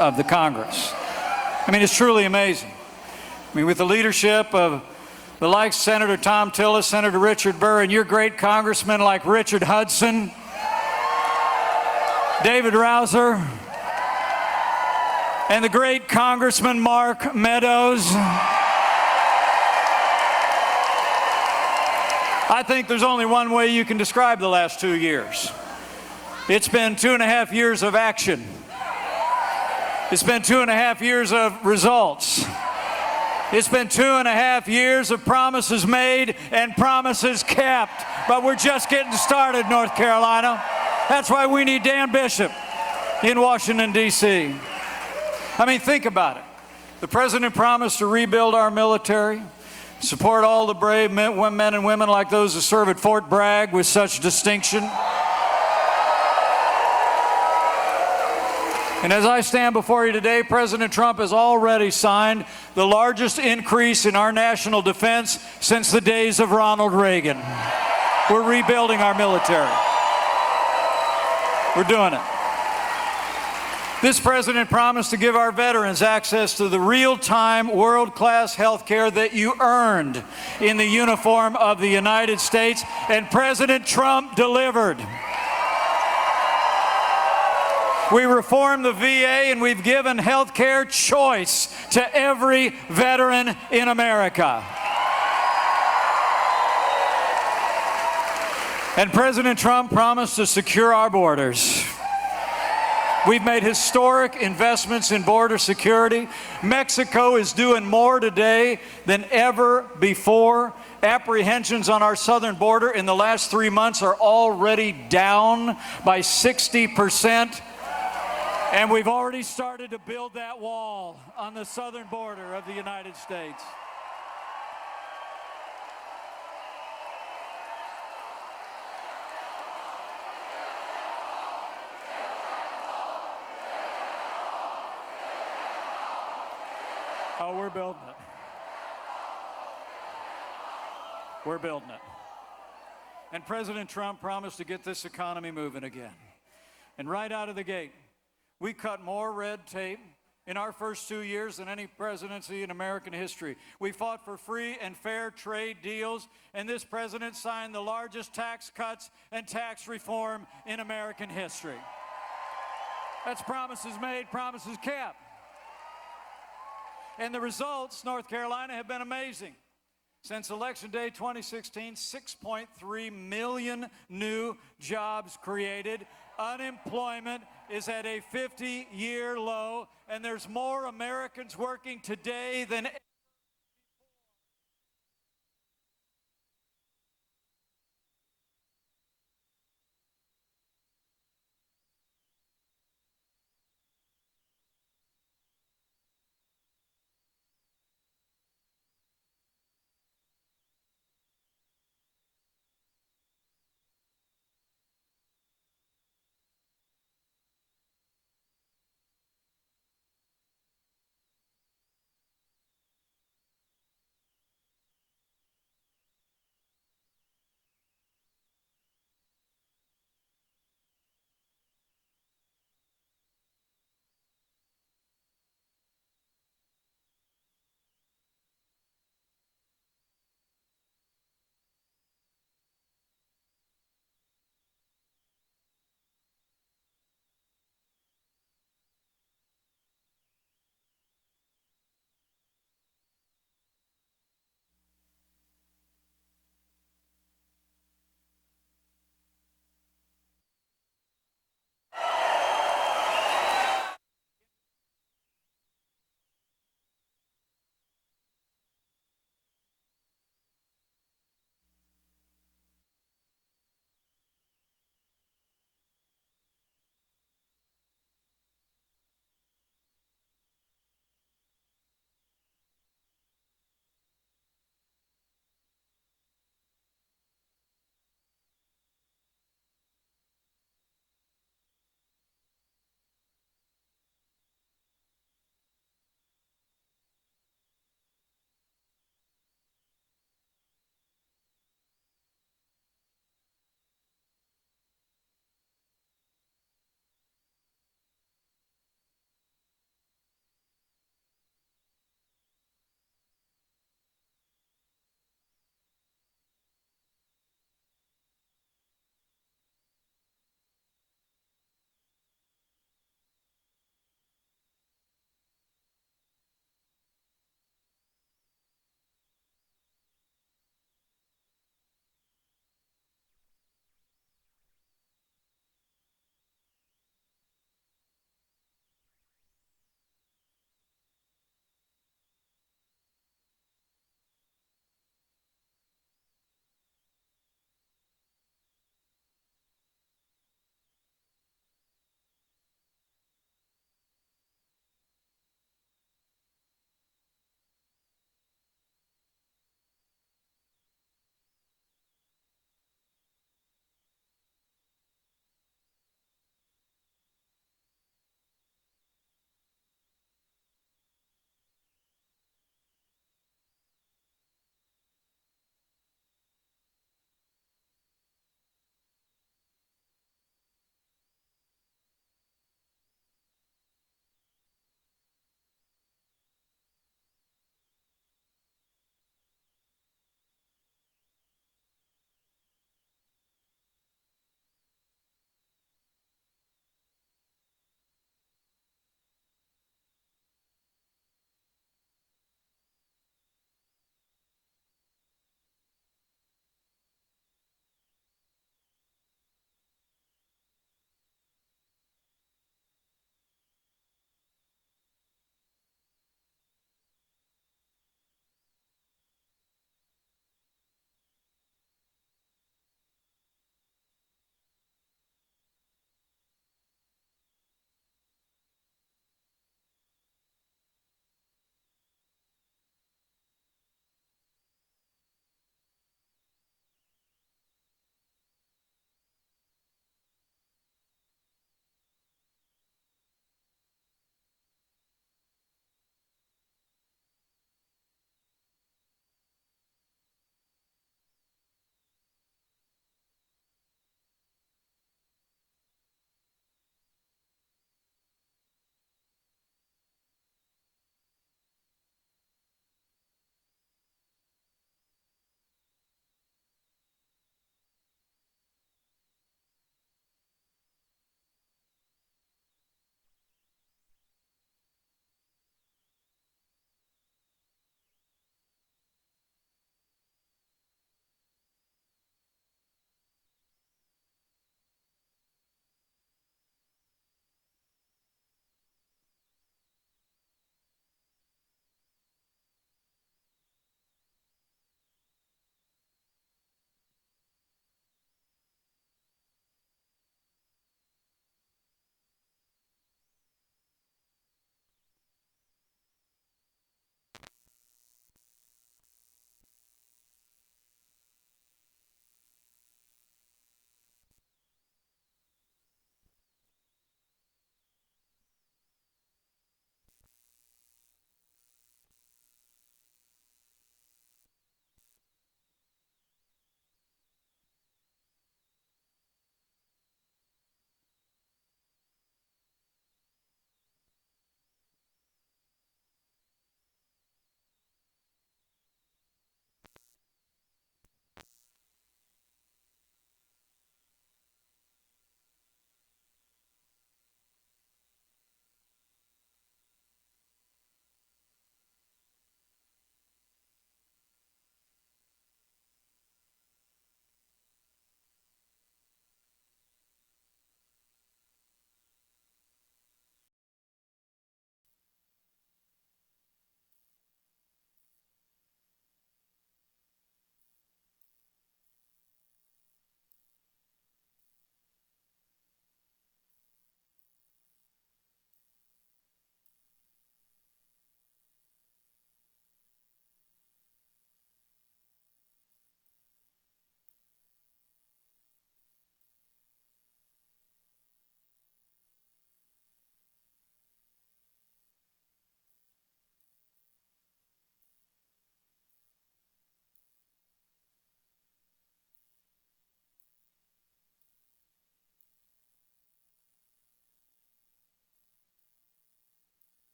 of the Congress. I mean, it's truly amazing. I mean, with the leadership of the likes of Senator Tom Tillis, Senator Richard Burr, and your great congressmen like Richard Hudson, David Rouser, and the great Congressman Mark Meadows. I think there's only one way you can describe the last 2 years. It's been 2.5 years of action. It's been 2.5 years of results. It's been 2.5 years of promises made and promises kept. But we're just getting started, North Carolina. That's why we need Dan Bishop in Washington, D.C. I mean, think about it. The president promised to rebuild our military, support all the brave men and women like those who serve at Fort Bragg with such distinction. And as I stand before you today, President Trump has already signed the largest increase in our national defense since the days of Ronald Reagan. We're rebuilding our military. We're doing it. This president promised to give our veterans access to the real-time, world-class health care that you earned in the uniform of the United States, and President Trump delivered. We reformed the VA, and we've given health care choice to every veteran in America. And President Trump promised to secure our borders. We've made historic investments in border security. Mexico is doing more today than ever before. Apprehensions on our southern border in the last 3 months are already down by 60%. And we've already started to build that wall on the southern border of the United States. Oh, we're building it. We're building it. And President Trump promised to get this economy moving again. And right out of the gate, we cut more red tape in our first 2 years than any presidency in American history. We fought for free and fair trade deals, and this president signed the largest tax cuts and tax reform in American history. That's promises made, promises kept. And the results, North Carolina, have been amazing. Since Election Day 2016, 6.3 million new jobs created. Unemployment is at a 50-year low, and there's more Americans working today than ever.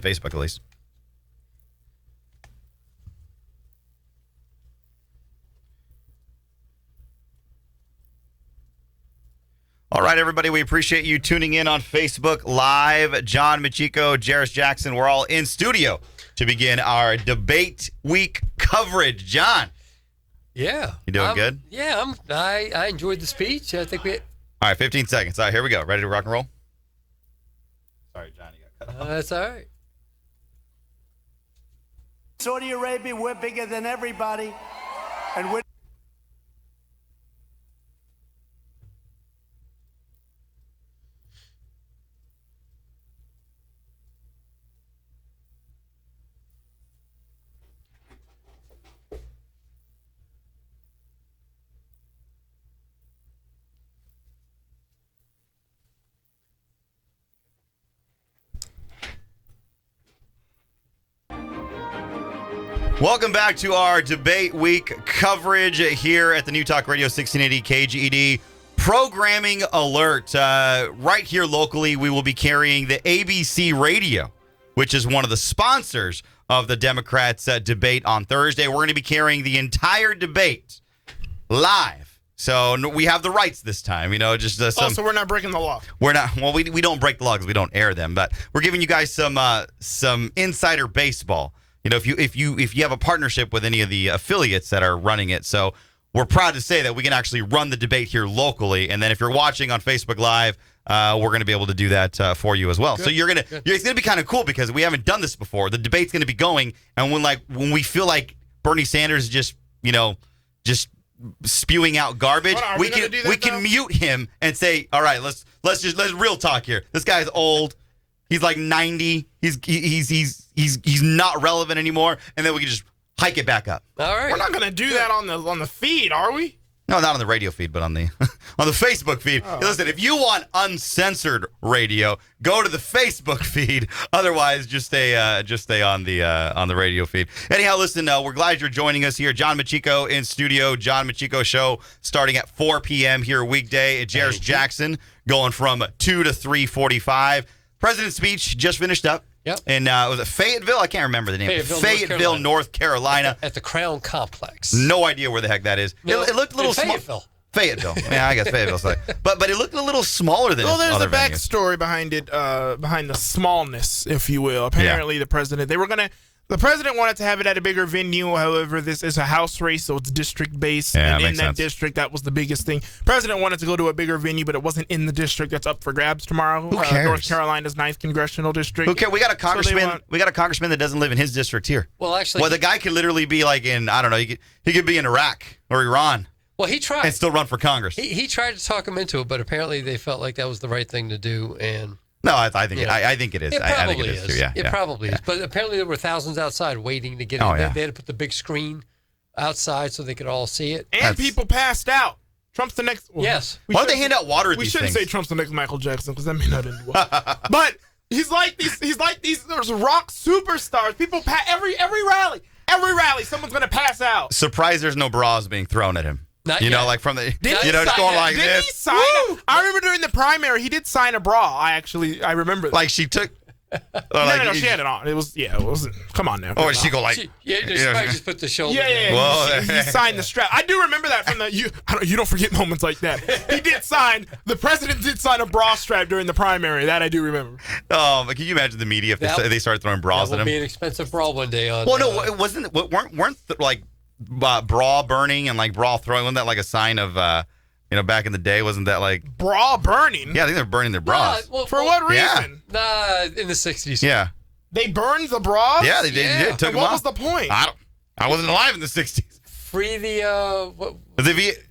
to Facebook at least. All right, everybody, we appreciate you tuning in on Facebook Live. John Machiko, Jairus Jackson, we're all in studio to begin our debate week coverage. John. Yeah. You doing good? Yeah, I enjoyed the speech. I think we... All right, 15 seconds. All right, here we go. Ready to rock and roll? Sorry, John, you got cut off. That's all right. Saudi Arabia, we're bigger than everybody. And we're... Welcome back to our debate week coverage here at the New Talk Radio 1680 KGED. Programming alert. Right here locally, we will be carrying the ABC radio, which is one of the sponsors of the Democrats' debate on Thursday. We're going to be carrying the entire debate live. So we have the rights this time, just some... So we're not breaking the law. We're not. Well, we don't break the law because we don't air them, but we're giving you guys some insider baseball. If you have a partnership with any of the affiliates that are running it. So we're proud to say that we can actually run the debate here locally. And then if you're watching on Facebook Live, we're going to be able to do that for you as well. Good. So it's going to be kind of cool because we haven't done this before. The debate's going to be going, and when we feel like Bernie Sanders is just spewing out garbage, we can mute him and say, all right, let's real talk here. This guy's old. He's like 90. He's not relevant anymore, and then we can just hike it back up. All right. We're not going to do that on the feed, are we? No, not on the radio feed, but on the on the Facebook feed. Oh. Listen, if you want uncensored radio, go to the Facebook feed. Otherwise, just stay on the radio feed. Anyhow, listen, we're glad you're joining us here. John Machiko in studio. John Machiko show starting at 4 p.m. here weekday. Jairus Jackson going from 2 to 3:45. President's speech just finished up. Yep. And was it Fayetteville? I can't remember the name. Fayetteville, North Carolina. At the Crown Complex. No idea where the heck that is. No, it looked a little small. Fayetteville. Yeah, I guess Fayetteville's like. But it looked a little smaller than there's other a venues. backstory behind it, behind the smallness, if you will. Apparently, the president wanted to have it at a bigger venue. However, this is a House race, so it's district-based. Yeah, and in makes that sense. District, that was the biggest thing. President wanted to go to a bigger venue, but it wasn't in the district that's up for grabs tomorrow. Who cares? North Carolina's 9th Congressional District. Who cares? We got a congressman. want- We got a congressman that doesn't live in his district here. Well, actually, The guy could literally be like in, I don't know. He could be in Iraq or Iran well, he tried. and still run for Congress. He tried to talk him into it, but apparently they felt like that was the right thing to do, and No, I think Yeah. I think it is. it I probably think it is too. Yeah, It yeah. probably is. But apparently there were thousands outside waiting to get Oh, in. yeah. They had to put the big screen outside so they could all see it. And people passed out. Trump's the next. Well, Yes. we Why don't they shouldn't- hand out water at We these shouldn't things? say Trump's the next Michael Jackson because that may not end well. But he's like these. There's rock superstars. People every rally, someone's gonna pass out. Surprised there's no bras being thrown at him. Not yet. Like from the, Did he just sign going it? like Did this. he sign it? I remember during the primary, he did sign a bra. I remember that. Like she took. no, she had it on. It wasn't. Come on now. Oh, and she go like. She probably just put the shoulder Yeah. down. Whoa. He signed the strap. I do remember that from the. You don't forget moments like that. He did sign. The president did sign a bra strap during the primary. That I do remember. Can you imagine the media if they started throwing bras That at will him? be an expensive bra one day on. Well, no, it wasn't. Weren't like bra burning and like bra throwing? Wasn't that like a sign of back in the day? Wasn't that like Bra burning. Yeah, I think they're burning their bras. For what Yeah. reason? In the 60s. Yeah, They burned the bras. yeah, they did. Yeah. They did. Took And them what off. was the point? I wasn't alive in the '60s. Free the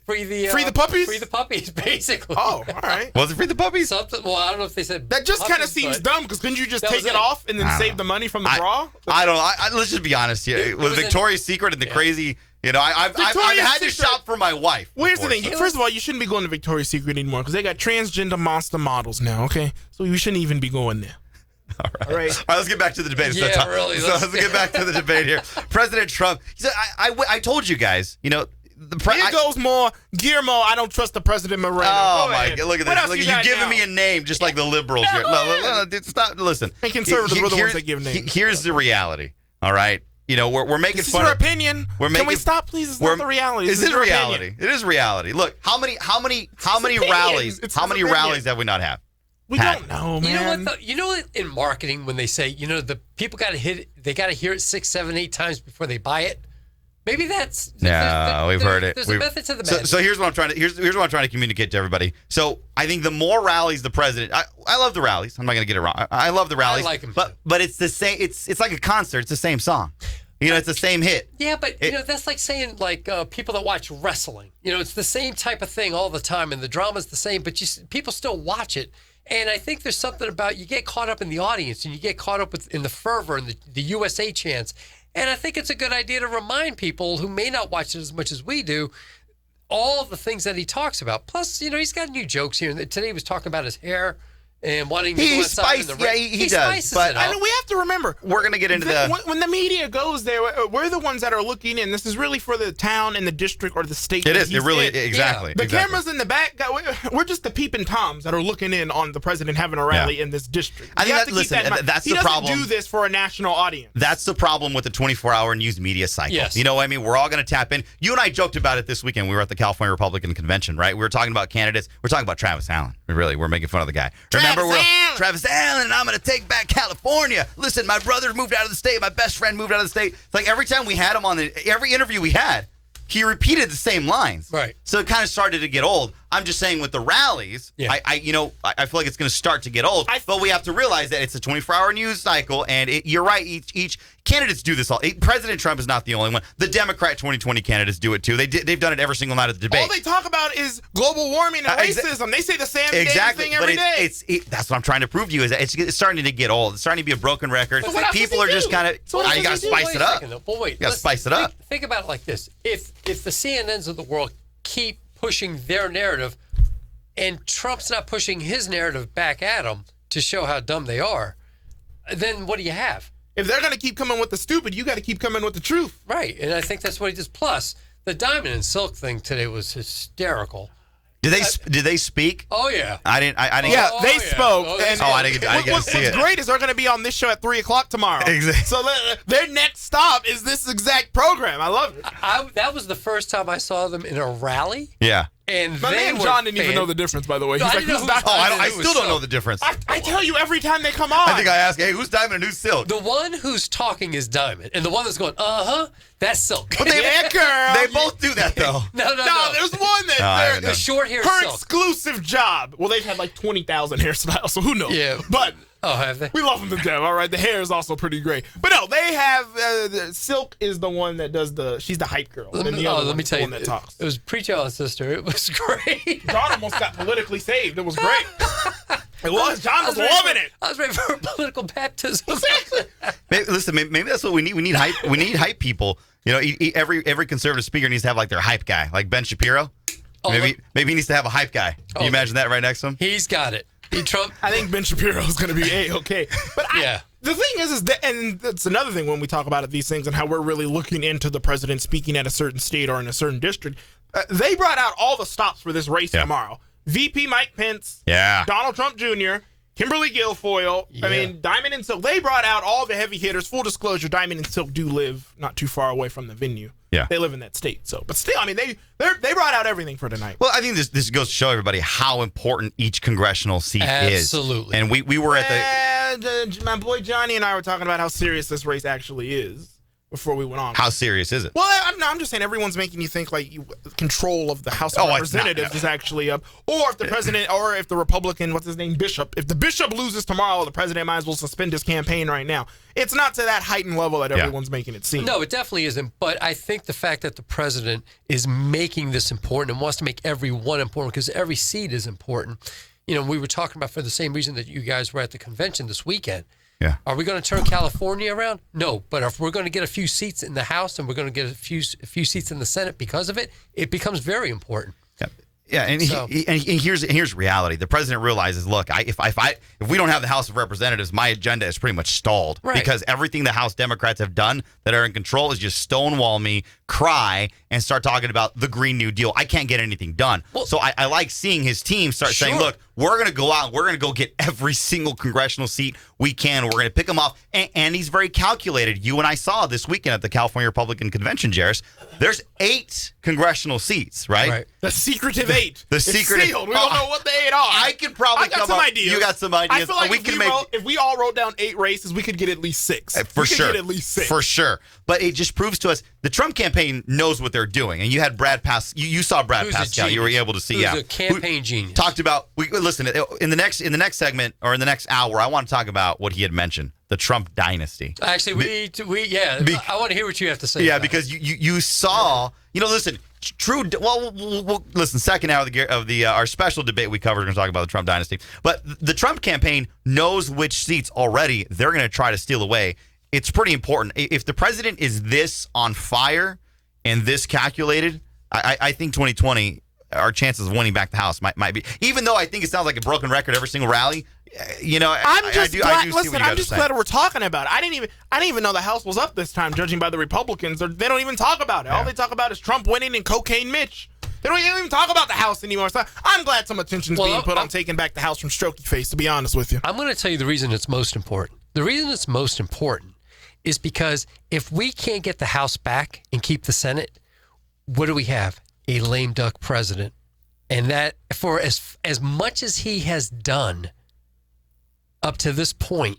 Free the puppies? Free the puppies, basically. Oh, all right. Was it free the puppies? Something. Well, I don't know if they said That just kind of puppies, seems but dumb because couldn't you just That take was it it. off and then I save don't the money from the bra? I don't know. Let's just be honest here. It With was Victoria's Secret and the crazy, I've Victoria's had to Secret- shop for my wife. Well, here's the before, thing. so- First of all, you shouldn't be going to Victoria's Secret anymore because they got transgender monster models now, okay? So you shouldn't even be going there. All right. All right. All right, let's get back to the debate. It's Yeah, that time. really, So let's- let's get back to the debate here. President Trump, he said, I told you guys, Here goes more Guillermo. I don't trust the president Moreno. Oh my God! Look at What this. else Look, you you're got giving now? me a name just like the liberals here. No, dude, stop. Listen. And conservatives were the ones Here's- that give names. Here's the reality. All right. We're making This is fun your of. opinion. Can we stop, please? It's not the reality. This This is your reality. opinion. It is reality. Look, how many opinion. rallies? It's How his many opinion. rallies have we not had? We don't know, man. You know what? You know what? In marketing, when they say, the people got to hit it, they got to hear it 6, 7, 8 times before they buy it. Maybe that's We've heard it. There's a method to the madness. So here's what I'm trying to here's what I'm trying to communicate to everybody. So I think the more rallies the president, I love the rallies. I'm not gonna get it wrong. I love the rallies. I like 'em but too. but it's the same. It's like a concert. It's the same song. It's the same hit. Yeah, but that's like saying people that watch wrestling. It's the same type of thing all the time, and the drama's the same, but people still watch it. And I think there's something about you get caught up in the audience, and you get caught up in the fervor and the USA chants. And I think it's a good idea to remind people who may not watch it as much as we do all of the things that he talks about. Plus, he's got new jokes here. And today he was talking about his hair and wanting to go outside in the rain. He does. spices But it up. I know we have to remember. we're gonna get into the. When the media goes there, we're the ones that are looking in. This is really for the town and the district or the state. It that is. It he's really in. exactly. The exactly. cameras in the back, we're just the peeping toms that are looking in on the president having a rally in this district. I You think have that- to keep listen, in mind. that's he the doesn't problem. do this for a national audience. That's the problem with the 24-hour news media cycle. Yes. You know what I mean? We're all going to tap in. You and I joked about it this weekend. We were at the California Republican Convention, right? We were talking about candidates. We're talking about Travis Allen. We're making fun of the guy. Remember, Travis Allen, and I'm going to take back California. Listen, my brother moved out of the state. My best friend moved out of the state. It's like every time we had him on every interview we had, he repeated the same lines. Right. So it kind of started to get old. I'm just saying with the rallies, Yeah. I feel like it's going to start to get old. But we have to realize that it's a 24-hour news cycle, and you're right. Each candidates do this all. President Trump is not the only one. The Democrat 2020 candidates do it too. They've done it every single night of the debate. All they talk about is global warming and racism. They say the same damn thing every day. That's what I'm trying to prove to you is that it's starting to get old. It's starting to be a broken record. So what else People does are he just do? kind of. So what else You got to does he do? spice it up. Well, wait. You got to spice it up. Think about it like this. If the CNNs of the world keep pushing their narrative and Trump's not pushing his narrative back at them to show how dumb they are, then what do you have? If they're going to keep coming with the stupid, you got to keep coming with the truth. Right. And I think that's what he does. Plus, the diamond and silk thing today was hysterical. Did they speak? Oh, yeah. I didn't. Yeah, Oh, they yeah. spoke. Oh, they and spoke. I didn't get to see it. What's great is they're going to be on this show at 3:00 tomorrow. Exactly. So their next stop is this exact program. I love it. That was the first time I saw them in a rally. Yeah. And My they man were John didn't even know the difference, by the way. No, He's I like, didn't know who's who- Dr. Oh, I I knew it still was don't know silk. the difference. I tell you every time they come on. I think I ask, hey, who's diamond and who's silk? The one who's talking is diamond, and the one that's going, that's silk. Yeah, girl. They both do that though. no. No, there's one that I haven't The done. short hair her silk. exclusive job. Well, they've had like 20,000 hairstyles, so who knows? Yeah. But Oh, have they? we love them to death. All right, the hair is also pretty great. But no, they have Silk is the one that does she's the hype girl. And the other Let me one's tell the you, one that talks. it was Preacher and Sister. It was great. John almost got politically saved. It was great. It was. John was loving it. I was ready for a political baptism. Maybe that's what we need. We need hype. We need hype people. Every conservative speaker needs to have like their hype guy, like Ben Shapiro. Maybe he needs to have a hype guy. Can you imagine that right next to him? He's got it. Trump. I think Ben Shapiro is going to be A-okay. But Yeah. The thing is that, and that's another thing when we talk about these things and how we're really looking into the president speaking at a certain state or in a certain district, they brought out all the stops for this race tomorrow. VP Mike Pence, Donald Trump Jr., Kimberly Guilfoyle, I mean, Diamond and Silk. They brought out all the heavy hitters. Full disclosure, Diamond and Silk do live not too far away from the venue. Yeah. They live in that state. So, but still, I mean, they brought out everything for tonight. Well, I think this goes to show everybody how important each congressional seat is. Absolutely. And we were at my boy Johnny and I were talking about how serious this race actually is before we went on. how serious is it? Well, I'm just saying everyone's making you think like control of the House of Representatives is actually up. Or if the president, or if the Republican, what's his name, Bishop, if the Bishop loses tomorrow, the president might as well suspend his campaign right now. It's not to that heightened level that everyone's making it seem. No, it definitely isn't. But I think the fact that the president is making this important and wants to make every one important, because every seat is important. We were talking about for the same reason that you guys were at the convention this weekend. Yeah. Are we going to turn California around? No. But if we're going to get a few seats in the House and we're going to get a few seats in the Senate because of it, it becomes very important. Yeah. Yeah, and, So- and here's reality. The president realizes, look, if we don't have the House of Representatives, my agenda is pretty much stalled. Right. Because everything the House Democrats have done that are in control is just stonewall me, cry, and start talking about the Green New Deal. I can't get anything done. Well, so I like seeing his team start saying, Sure. look, we're going to go out and we're going to go get every single congressional seat we can. We're going to pick them off. And he's very calculated. You and I saw this weekend at the California Republican Convention, Jairus. There's 8 congressional seats, right? Right. The secretive 8. The It's secretive- sealed. We don't know what the 8 are. I could probably I got come some up- ideas. you got some ideas. I feel like We can if we all wrote down 8 races, we could get at least 6. For we could sure. get at least 6. For sure. But it just proves to us the Trump campaign knows what they're doing. And you had Brad Pascal. You saw Brad Who's a Pascal. You were genius. able to see. Who's yeah. a campaign genius. Talked about. Listen, in the next segment or in the next hour, I want to talk about what he had mentioned, the Trump dynasty. Actually, I want to hear what you have to say. Yeah, about it. because you saw, listen, we'll listen, second hour of the our special debate we covered, we're going to talk about the Trump dynasty. But the Trump campaign knows which seats already they're going to try to steal away. It's pretty important. If the president is this on fire and this calculated, I think 2020, our chances of winning back the House might be, even though I think it sounds like a broken record every single rally. I'm just glad. Listen, I'm just glad glad we're talking about it. I didn't even know the House was up this time, judging by the Republicans. They don't even talk about it. All they talk about is Trump winning and Cocaine Mitch. They don't even talk about the House anymore. So I'm glad some attention's being put on taking back the House from Strokey Face, to be honest with you. I'm going to tell you the reason it's most important. The reason it's most important is because if we can't get the House back and keep the Senate, what do we have? A lame duck president. And that, for as much as he has done up to this point,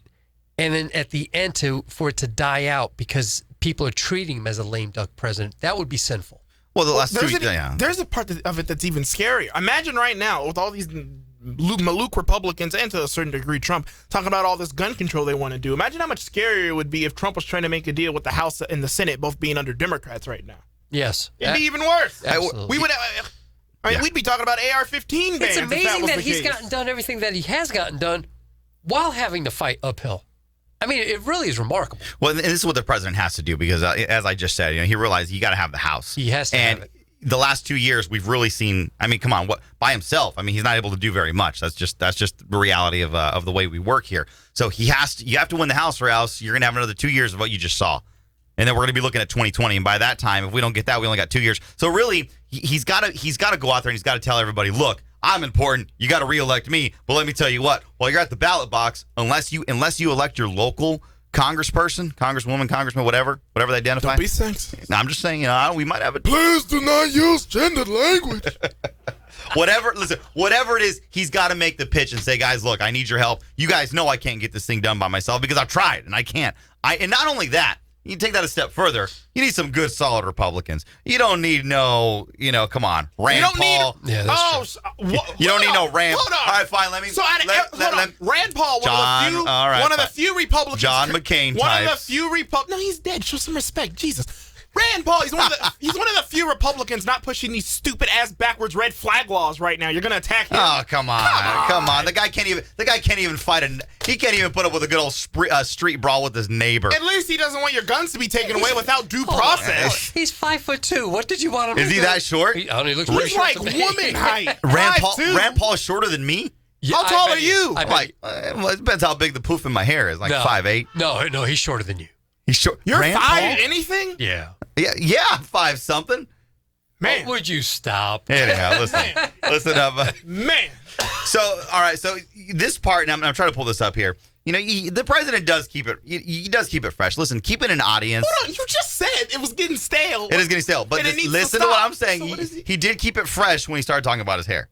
and then at the end for it to die out because people are treating him as a lame duck president, that would be sinful. Well, the last there's two, yeah. There's a part of it that's even scarier. Imagine right now with all these Malouk Republicans and to a certain degree Trump talking about all this gun control they want to do. Imagine how much scarier it would be if Trump was trying to make a deal with the House and the Senate both being under Democrats right now. Yes. It'd be even worse. Absolutely. We would. We'd be talking about AR-15 bans. It's if that amazing was that the he's case. gotten done everything that he has gotten done while having to fight uphill. I mean, it really is remarkable. Well, and this is what the president has to do because, as I just said, he realized you got to have the House. He has to have it. The last 2 years, we've really seen. I mean, come on, what by himself? I mean, he's not able to do very much. That's just the reality of the way we work here. So you have to win the House, or else you're going to have another 2 years of what you just saw, and then we're going to be looking at 2020. And by that time, if we don't get that, we only got 2 years. So really, he's got to go out there and he's got to tell everybody, look, I'm important. You got to reelect me. But let me tell you what, while you're at the ballot box, unless you elect your local congressperson, congresswoman, congressman, whatever they identify. Don't be sexist. No, I'm just saying, we might have it. Please do not use gendered language. Whatever it is, he's got to make the pitch and say, guys, look, I need your help. You guys know I can't get this thing done by myself because I've tried and I can't. And not only that, you take that a step further. You need some good, solid Republicans. You don't need come on, Rand Paul. Yeah, that's true. You don't need no Rand. Hold on. All right, fine. Let me. So Rand Paul, one of the few Republicans. John McCain One types. of the few Republicans. No, he's dead. Show some respect, Jesus. Rand Paul, he's one of the few Republicans not pushing these stupid ass backwards red flag laws right now. You're gonna attack him. Oh, come on. The guy can't even fight he can't even put up with a good old street brawl with his neighbor. At least he doesn't want your guns to be taken away without due Hold on. process. He's 5'2". What did you want him to do? Is he that short? I don't know, he looks pretty He's short like to me. woman height. Rand Paul is shorter than me? Yeah, How tall I are bet you? I bet Like, well, it depends how big the poof in my hair is. Like No. 5'8". No, he's shorter than you. He's short. You're Rand 5 Paul? anything? Yeah. Yeah, 5 something. Man. Would you stop? Anyhow, listen up. Man. So, all right. So this part, and I'm trying to pull this up here. The president does keep it. He does keep it fresh. Listen, keep it an audience. Hold on, you just said it was getting stale. It is getting stale. But And it needs to listen to what stop. I'm saying. So what is He did keep it fresh when he started talking about his hair.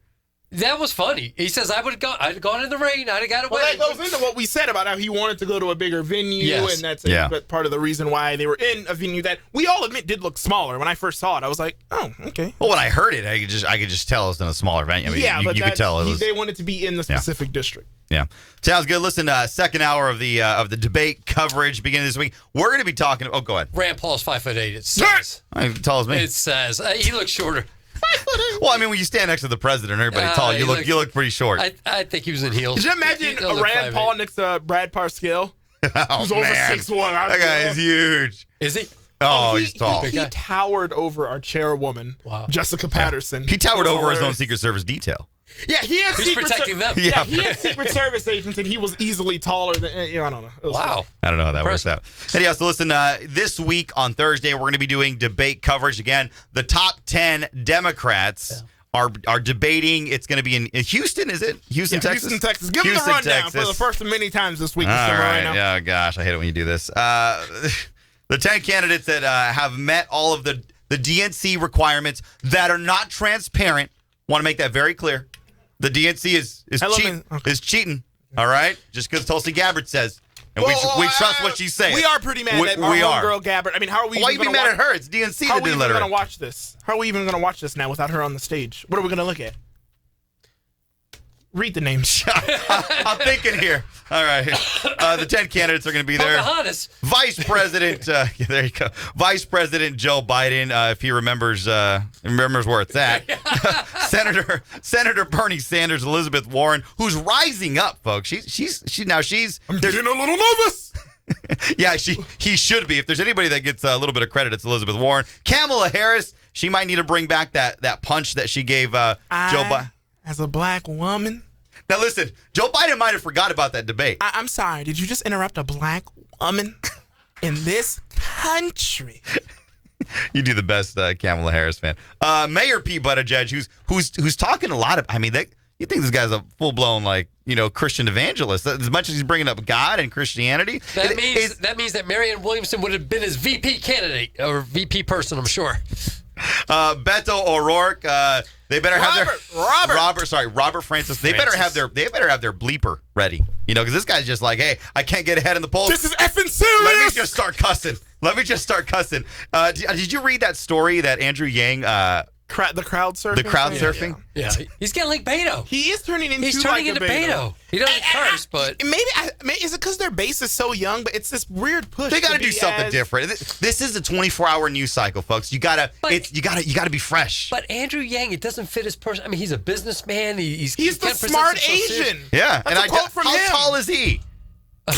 That was funny. He says, I'd have gone in the rain. I'd have got away. Well, that goes into what we said about how he wanted to go to a bigger venue, Yes. and that's Yeah. part of the reason why they were in a venue that we all admit did look smaller. When I first saw it, I was like, oh, okay. Well, when I heard it, I could just tell it was in a smaller venue. I mean, Yeah, but you could tell it was. they wanted to be in the specific district. Yeah, sounds good. Listen, second hour of the debate coverage beginning this week. We're going to be talking. Oh, go ahead. Rand Paul's 5'8". It says. Tell us me. It says. He looks shorter. Well, I mean, when you stand next to the president, everybody tall, you look pretty short. I think he was in heels. Could you imagine He does look Rand 5'8". Paul next to Brad Parscale? Oh, Who's over man. 6'1". That guy is huge. Is he? Oh, he's tall. He towered over our chairwoman, Jessica Patterson. He towered over his own Secret Service detail. Yeah, he had Who's protecting them? Yeah, he had Secret Service agents, and he was easily taller than. I don't know. Wow. I don't know how that works out. Anyhow, so listen, this week on Thursday, we're going to be doing debate coverage again. The top 10 Democrats are debating. It's going to be in Houston, is it? Houston, Texas? Houston, Texas. Give them the rundown for the first of many times this week. All right. Yeah, gosh, I hate it when you do this. The 10 candidates that have met all of the DNC requirements that are not transparent. Want to make that very clear. The DNC is cheating. All right, just because Tulsi Gabbard says, and we trust what she's saying. We are pretty mad at our girl Gabbard. I mean, how are we? Why you be mad at her? It's DNC that didn't let her. How are we even going to watch this? How are we even going to watch this now without her on the stage? What are we going to look at? Read the names. I'm thinking here. All right. The 10 candidates are going to be there. Pocahontas. Vice President, there you go. Vice President Joe Biden, if he remembers where it's at. Senator Bernie Sanders, Elizabeth Warren, who's rising up, folks. She's I'm getting a little nervous. Yeah, he should be. If there's anybody that gets a little bit of credit, it's Elizabeth Warren. Kamala Harris, she might need to bring back that punch that she gave Joe Biden. As a black woman. Now listen, Joe Biden might have forgot about that debate. I'm sorry. Did you just interrupt a black woman in this country? You do the best, Kamala Harris fan. Mayor Pete Buttigieg, who's talking a lot of. I mean, you think this guy's a full blown Christian evangelist? As much as he's bringing up God and Christianity, that means that Marianne Williamson would have been his VP candidate or VP person, I'm sure. Beto O'Rourke. They better have Robert Francis. They better have their bleeper ready. Because this guy's just like, hey, I can't get ahead in the polls. This is effing serious. Let me just start cussing. Did you read that story that Andrew Yang? The crowd surfing. The crowd surfing. Yeah. He's getting like Beto. He is turning into. He's turning into Beto. He doesn't curse, but maybe is it because their base is so young? But it's this weird push. They got to do something different. This is a 24-hour news cycle, folks. You gotta be fresh. But Andrew Yang, it doesn't fit his person. I mean, he's a businessman. He's the smart Asian. Yeah, that's a quote from him. How tall is he? No,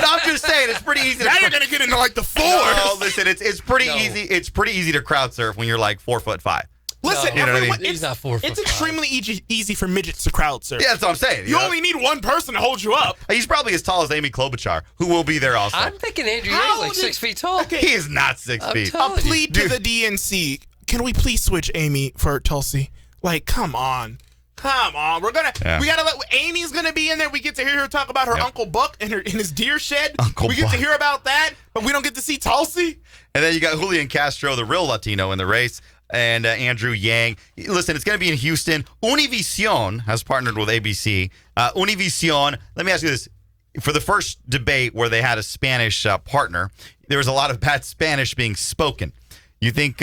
I'm just saying it's pretty easy. Now you're gonna get into the floors. No, listen, it's pretty easy. It's pretty easy to crowd surf when you're like 4'5". Listen, no, everyone, he's not 4'5". It's extremely easy for midgets to crowd surf. Yeah, that's what I'm saying. You only need one person to hold you up. He's probably as tall as Amy Klobuchar, who will be there also. I'm thinking Andrew Yang's like 6 feet tall. Okay. He is not 6 feet. A plea to the DNC. Can we please switch Amy for Tulsi? Come on. We gotta let Amy's gonna be in there. We get to hear her talk about her Uncle Buck in his deer shed. We get to hear about that, but we don't get to see Tulsi. And then you got Julian Castro, the real Latino in the race, and Andrew Yang. Listen, it's going to be in Houston. Univision has partnered with ABC. Univision, let me ask you this. For the first debate where they had a Spanish partner, there was a lot of bad Spanish being spoken. You think,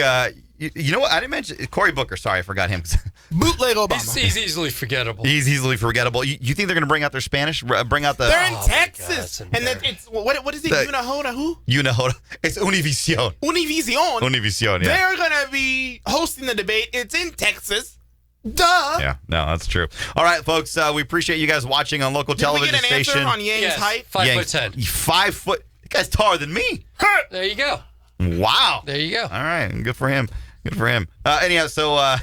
you know what? I didn't mention Cory Booker. Sorry, I forgot him. Bootleg Obama. He's easily forgettable. He's easily forgettable. You think they're going to bring out their Spanish? Bring out the... They're in Texas. And then it's, what is it? Unahoda who? Unahoda. It's Univision. Univision, yeah. They're going to be hosting the debate. It's in Texas. Duh. Yeah, no, that's true. All right, folks, we appreciate you guys watching on local television station. station. Did we get an answer on Yang's height? 5'10". 5 foot. That guy's taller than me. There you go. Wow. There you go. All right, good for him. Anyhow, so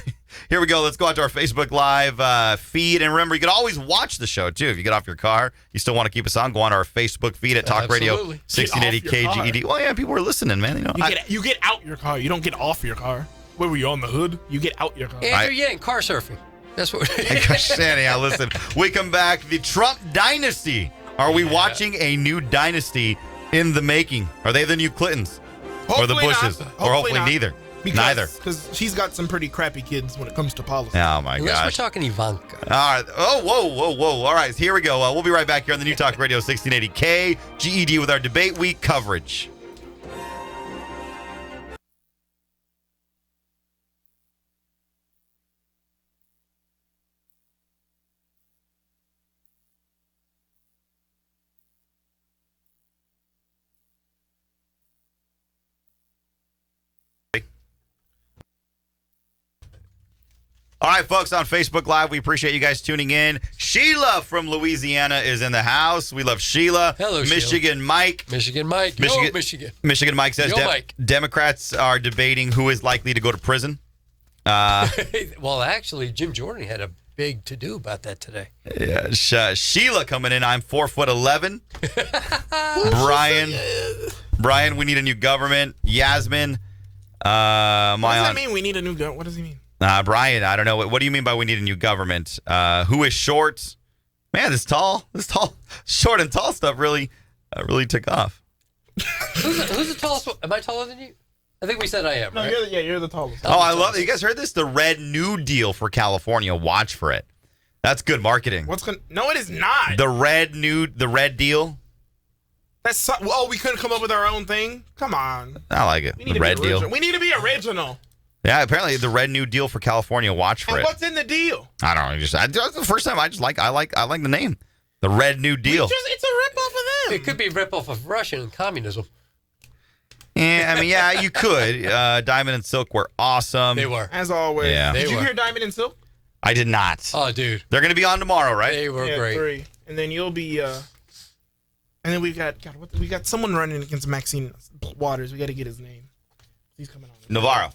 here we go. Let's go out to our Facebook Live feed. And remember, you can always watch the show, too. If you get off your car, you still want to keep us on, go on to our Facebook feed at Talk Radio 1680 KGED. Well, yeah, people are listening, man. You get out your car. You don't get off your car. Where were you, on the hood? You get out your car. Andrew Yang, car surfing. That's what. Anyhow, listen, we come back. The Trump dynasty. Are we watching a new dynasty in the making? Are they the new Clintons? Or the Bushes? Or hopefully neither. Neither. Because she's got some pretty crappy kids when it comes to policy. Oh, my Unless gosh. we're talking Ivanka. All right. Oh, whoa. All right, here we go. We'll be right back here on the New Talk Radio 1680 KGED with our Debate Week coverage. All right, folks, on Facebook Live, we appreciate you guys tuning in. Sheila from Louisiana is in the house. We love Sheila. Hello, Michigan Sheila. Mike. Michigan Mike. Michigan, Yo, Michigan. Michigan Mike says Mike. Democrats are debating who is likely to go to prison. Well, actually, Jim Jordan had a big to-do about that today. Yeah, Sheila coming in. I'm 4'11". Brian, we need a new government. Yasmin. What does that mean? We need a new government. What does he mean? Brian, I don't know. What do you mean by we need a new government? Who is short? Man, this short and tall stuff really took off. Who's the tallest one? Am I taller than you? I think we said I am, No, right? you're the tallest. Oh, I love it. You guys heard this? The Red New Deal for California. Watch for it. That's good marketing. No, it is not. The Red Deal. We couldn't come up with our own thing? Come on. I like it. The Red Deal. We need to be original. Yeah, apparently the Red New Deal for California. Watch for And it. what's in the deal? I don't know. That's the first time I like the name. The Red New Deal. It's a ripoff of them. It could be a ripoff of Russian and communism. Yeah, I mean, yeah, you could. Diamond and Silk were awesome. They were. As always. Yeah. Did you were. hear Diamond and Silk? I did not. Oh, dude. They're going to be on tomorrow, right? They were great. 3. And then you'll be and then we got someone running against Maxine Waters. We got to get his name. He's coming on. Navarro.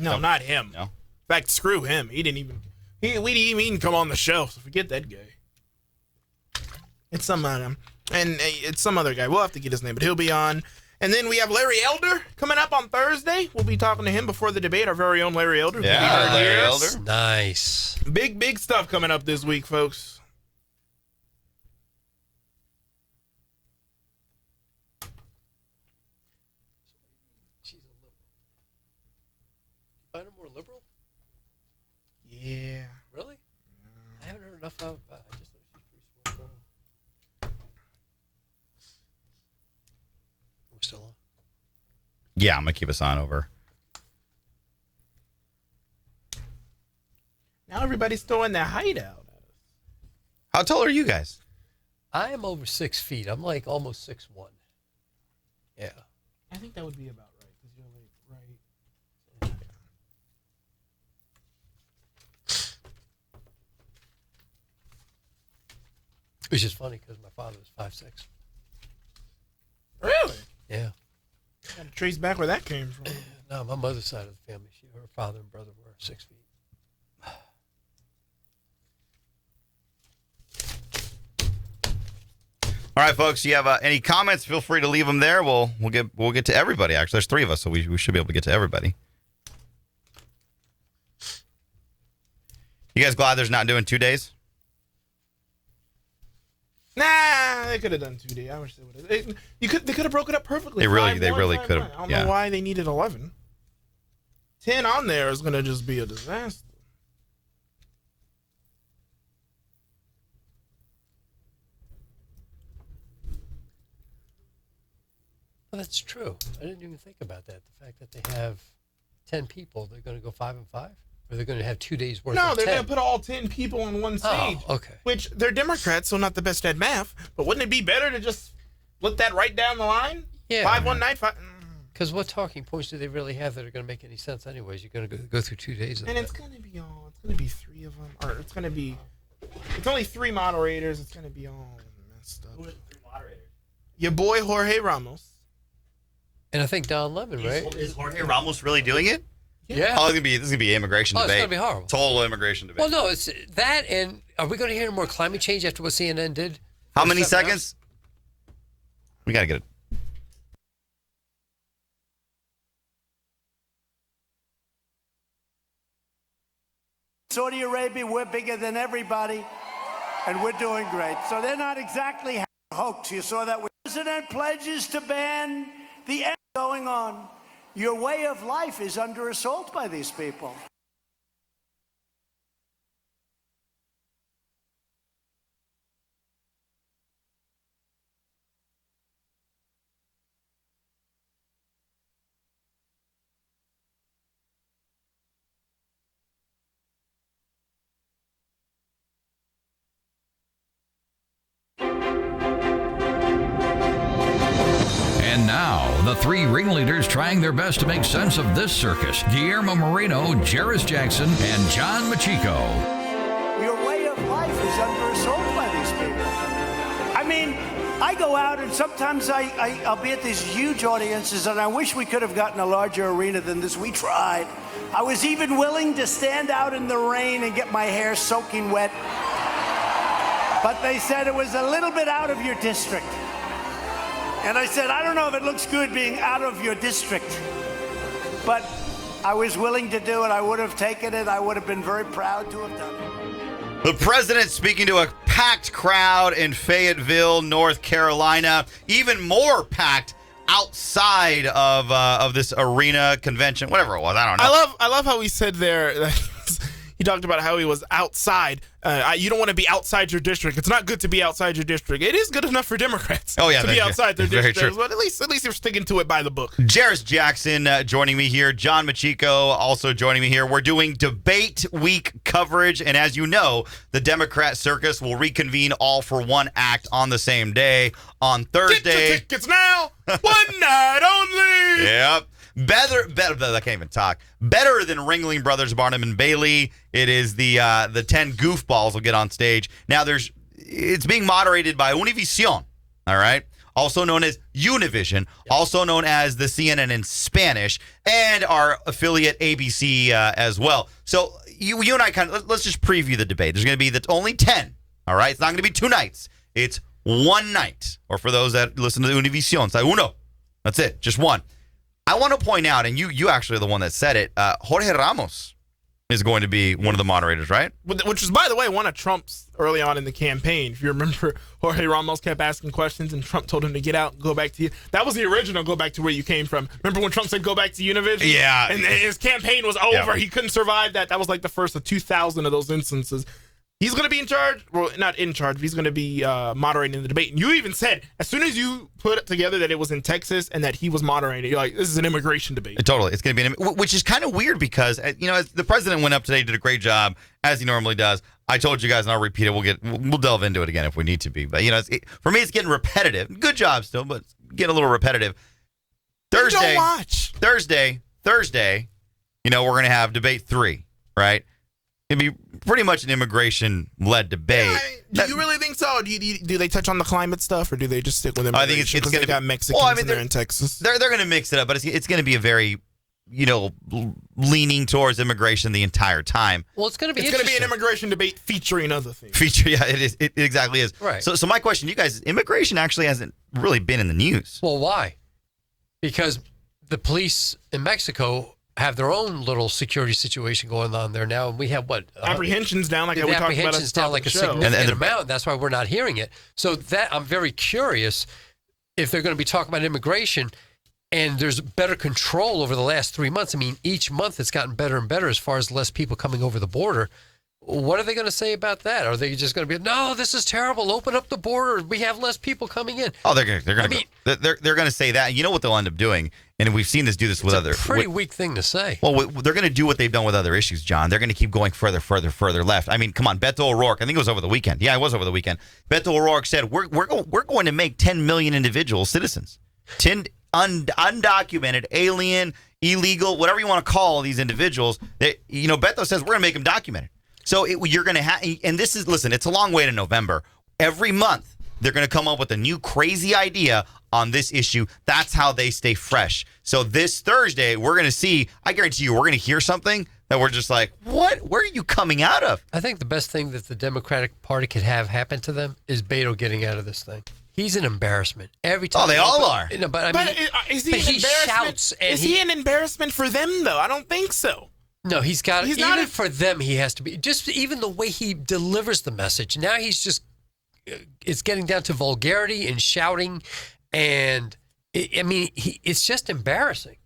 No, not him. No. In fact, screw him. We didn't even come on the show, so forget that guy. It's some and it's some other guy. We'll have to get his name, but he'll be on. And then we have Larry Elder coming up on Thursday. We'll be talking to him before the debate. Our very own Larry Elder. Yeah, Larry Elder. Nice. Big stuff coming up this week, folks. She's a liberal. Find her more liberal? Yeah. Really? I haven't heard enough of. I just thought she was pretty smart. We're still on. Yeah, I'm going to keep us on over. Now everybody's throwing their hideout. How tall are you guys? I am over 6 feet. I'm like almost 6'1". Yeah. I think that would be about right because you're like right. Which is funny because my father was 5'6". Really? Yeah. Got to trace back where that came from. No, my mother's side of the family, her father and brother were 6 feet. All right, folks. You have any comments? Feel free to leave them there. We'll get to everybody. Actually, there's 3 of us, so we should be able to get to everybody. You guys glad there's not doing 2 days? Nah, they could have done 2 days. I wish they would have. They could have broke it up perfectly. They really 5-1, could have. I don't know why they needed 11. 10 on there is gonna just be a disaster. Well, that's true. I didn't even think about that. The fact that they have 10 people, they're going to go 5 and 5? Or they're going to have 2 days worth No, of they're 10? gonna put all 10 people on one stage. Oh, okay. Which they're Democrats, so not the best at math. But wouldn't it be better to just split that right down the line? Yeah. 5 one night, 5. Because what talking points do they really have that are going to make any sense anyways? You're going to go through 2 days of And that. it's gonna be 3 of them, or it's gonna be. It's only 3 moderators. It's gonna be all messed up. Who are the 3 moderators? Your boy Jorge Ramos. And I think Don Lemon, right? Is Jorge Ramos really doing it? Yeah. Oh, this is gonna be immigration It's debate. going to be horrible. Total immigration debate. Well, no, it's that, and are we going to hear more climate change after what CNN did? How Or many something seconds? We gotta get it. Saudi Arabia, we're bigger than everybody, and we're doing great. So they're not exactly hoax. You saw that. The president pledges to ban the going on. Your way of life is under assault by these people. And now, The three ringleaders trying their best to make sense of this circus: Guillermo Moreno, Jarris Jackson, and John Machico. Your way of life is under assault by these people. I mean, I go out and sometimes I'll be at these huge audiences, and I wish we could have gotten a larger arena than this. We tried. I was even willing to stand out in the rain and get my hair soaking wet. But they said it was a little bit out of your district. And I said, I don't know if it looks good being out of your district. But I was willing to do it. I would have taken it. I would have been very proud to have done it. The president speaking to a packed crowd in Fayetteville, North Carolina, even more packed outside of this arena convention, whatever it was. I don't know. I love how he said there. He talked about how he was outside. You don't want to be outside your district. It's not good to be outside your district. It is good enough for Democrats to be outside their district. But at least they're sticking to it by the book. Jarris Jackson joining me here. John Machico also joining me here. We're doing debate week coverage. And as you know, the Democrat circus will reconvene all for one act on the same day on Thursday. Get your tickets now. One night only. Yep. Better, I can't even talk. Better than Ringling Brothers, Barnum and Bailey. It is the 10 goofballs will get on stage. Now it's being moderated by Univision, all right? Also known as Univision, also known as the CNN in Spanish, and our affiliate ABC as well. So you and I let's just preview the debate. There's going to be only 10, all right? It's not going to be 2 nights. It's 1 night. Or for those that listen to the Univision, say uno. That's it, just 1. I want to point out, and you actually are the one that said it, Jorge Ramos is going to be one of the moderators, right? Which was, by the way, one of Trump's early on in the campaign. If you remember, Jorge Ramos kept asking questions, and Trump told him to get out and go back to you. That was the original go back to where you came from. Remember when Trump said go back to Univision? Yeah. And his campaign was over. Yeah. He couldn't survive that. That was like the first of 2,000 of those instances. He's going to be in charge. Well, not in charge, but he's going to be moderating the debate. And you even said, as soon as you put it together that it was in Texas and that he was moderating, you're like, this is an immigration debate. Totally. It's going to be, which is kind of weird because, the president went up today, did a great job, as he normally does. I told you guys, and I'll repeat it. We'll delve into it again if we need to be. But, for me, it's getting repetitive. Good job still, but it's getting a little repetitive. Thursday, we're going to have debate 3, right? It'd be pretty much an immigration-led debate. Do you really think so? Do they touch on the climate stuff, or do they just stick with immigration? I think it's going to got Mexicans in there in Texas. They're going to mix it up, but it's going to be a very, leaning towards immigration the entire time. Well, it's going to be an immigration debate featuring other things. Yeah, it is. It exactly is. Right. So my question to you guys is, immigration actually hasn't really been in the news. Well, why? Because the police in Mexico have their own little security situation going on there now, and we have apprehensions down, like we talked about at the top of the show. Significant amount. That's why we're not hearing it. So that I'm very curious if they're going to be talking about immigration, and there's better control over the last 3 months. I mean, each month it's gotten better and better as far as less people coming over the border. What are they going to say about that? Are they just going to be, no, this is terrible, open up the border, we have less people coming in? Oh, they're going to say that. You know what they'll end up doing, and we've seen this with other. Pretty weak thing to say. Well, they're going to do what they've done with other issues, John. They're going to keep going further left. I mean, come on, Beto O'Rourke. I think it was over the weekend. Yeah, it was over the weekend. Beto O'Rourke said we're going to make 10 million individual citizens, 10 undocumented, alien, illegal, whatever you want to call these individuals. Beto says we're going to make them documented. So you're going to have, and listen, it's a long way to November. Every month, they're going to come up with a new crazy idea on this issue. That's how they stay fresh. So this Thursday, we're going to see, I guarantee you, we're going to hear something that we're just like, what? Where are you coming out of? I think the best thing that the Democratic Party could have happen to them is Beto getting out of this thing. He's an embarrassment. Every time. Oh, they all are. No, but he shouts. And is he an embarrassment for them, though? I don't think so. No, for them, he has to be. Just even the way he delivers the message. Now it's getting down to vulgarity and shouting. And, it's just embarrassing.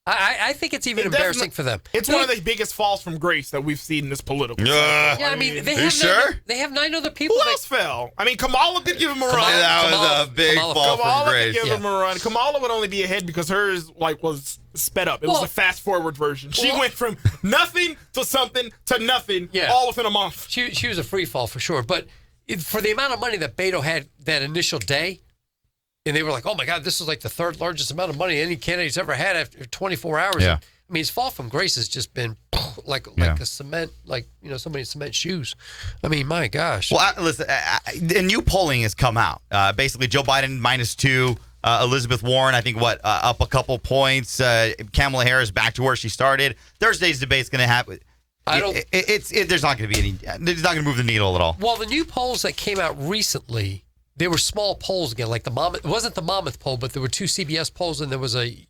I think it's even embarrassing for them. It's one of the biggest falls from grace that we've seen in this political. They have 9 other people. Who else fell? Kamala did give him a run. That was a big fall from grace. Could give him a run. Kamala would only be ahead because hers was sped up. It was a fast forward version. She went from nothing to something to nothing all within a month. She was a free fall for sure. But for the amount of money that Beto had that initial day, And they were like, oh my God, this is like the third largest amount of money any candidate's ever had after 24 hours. Yeah. I mean, his fall from grace has just been like a cement, somebody in cement shoes. I mean, my gosh. Well, listen, the new polling has come out. Basically, Joe Biden -2, Elizabeth Warren, I think, up a couple points. Kamala Harris back to where she started. Thursday's debate's going to happen. There's not going to be any. It's not going to move the needle at all. Well, the new polls that came out recently, they were small polls again. Like it wasn't the Monmouth poll, but there were 2 CBS polls, and there was a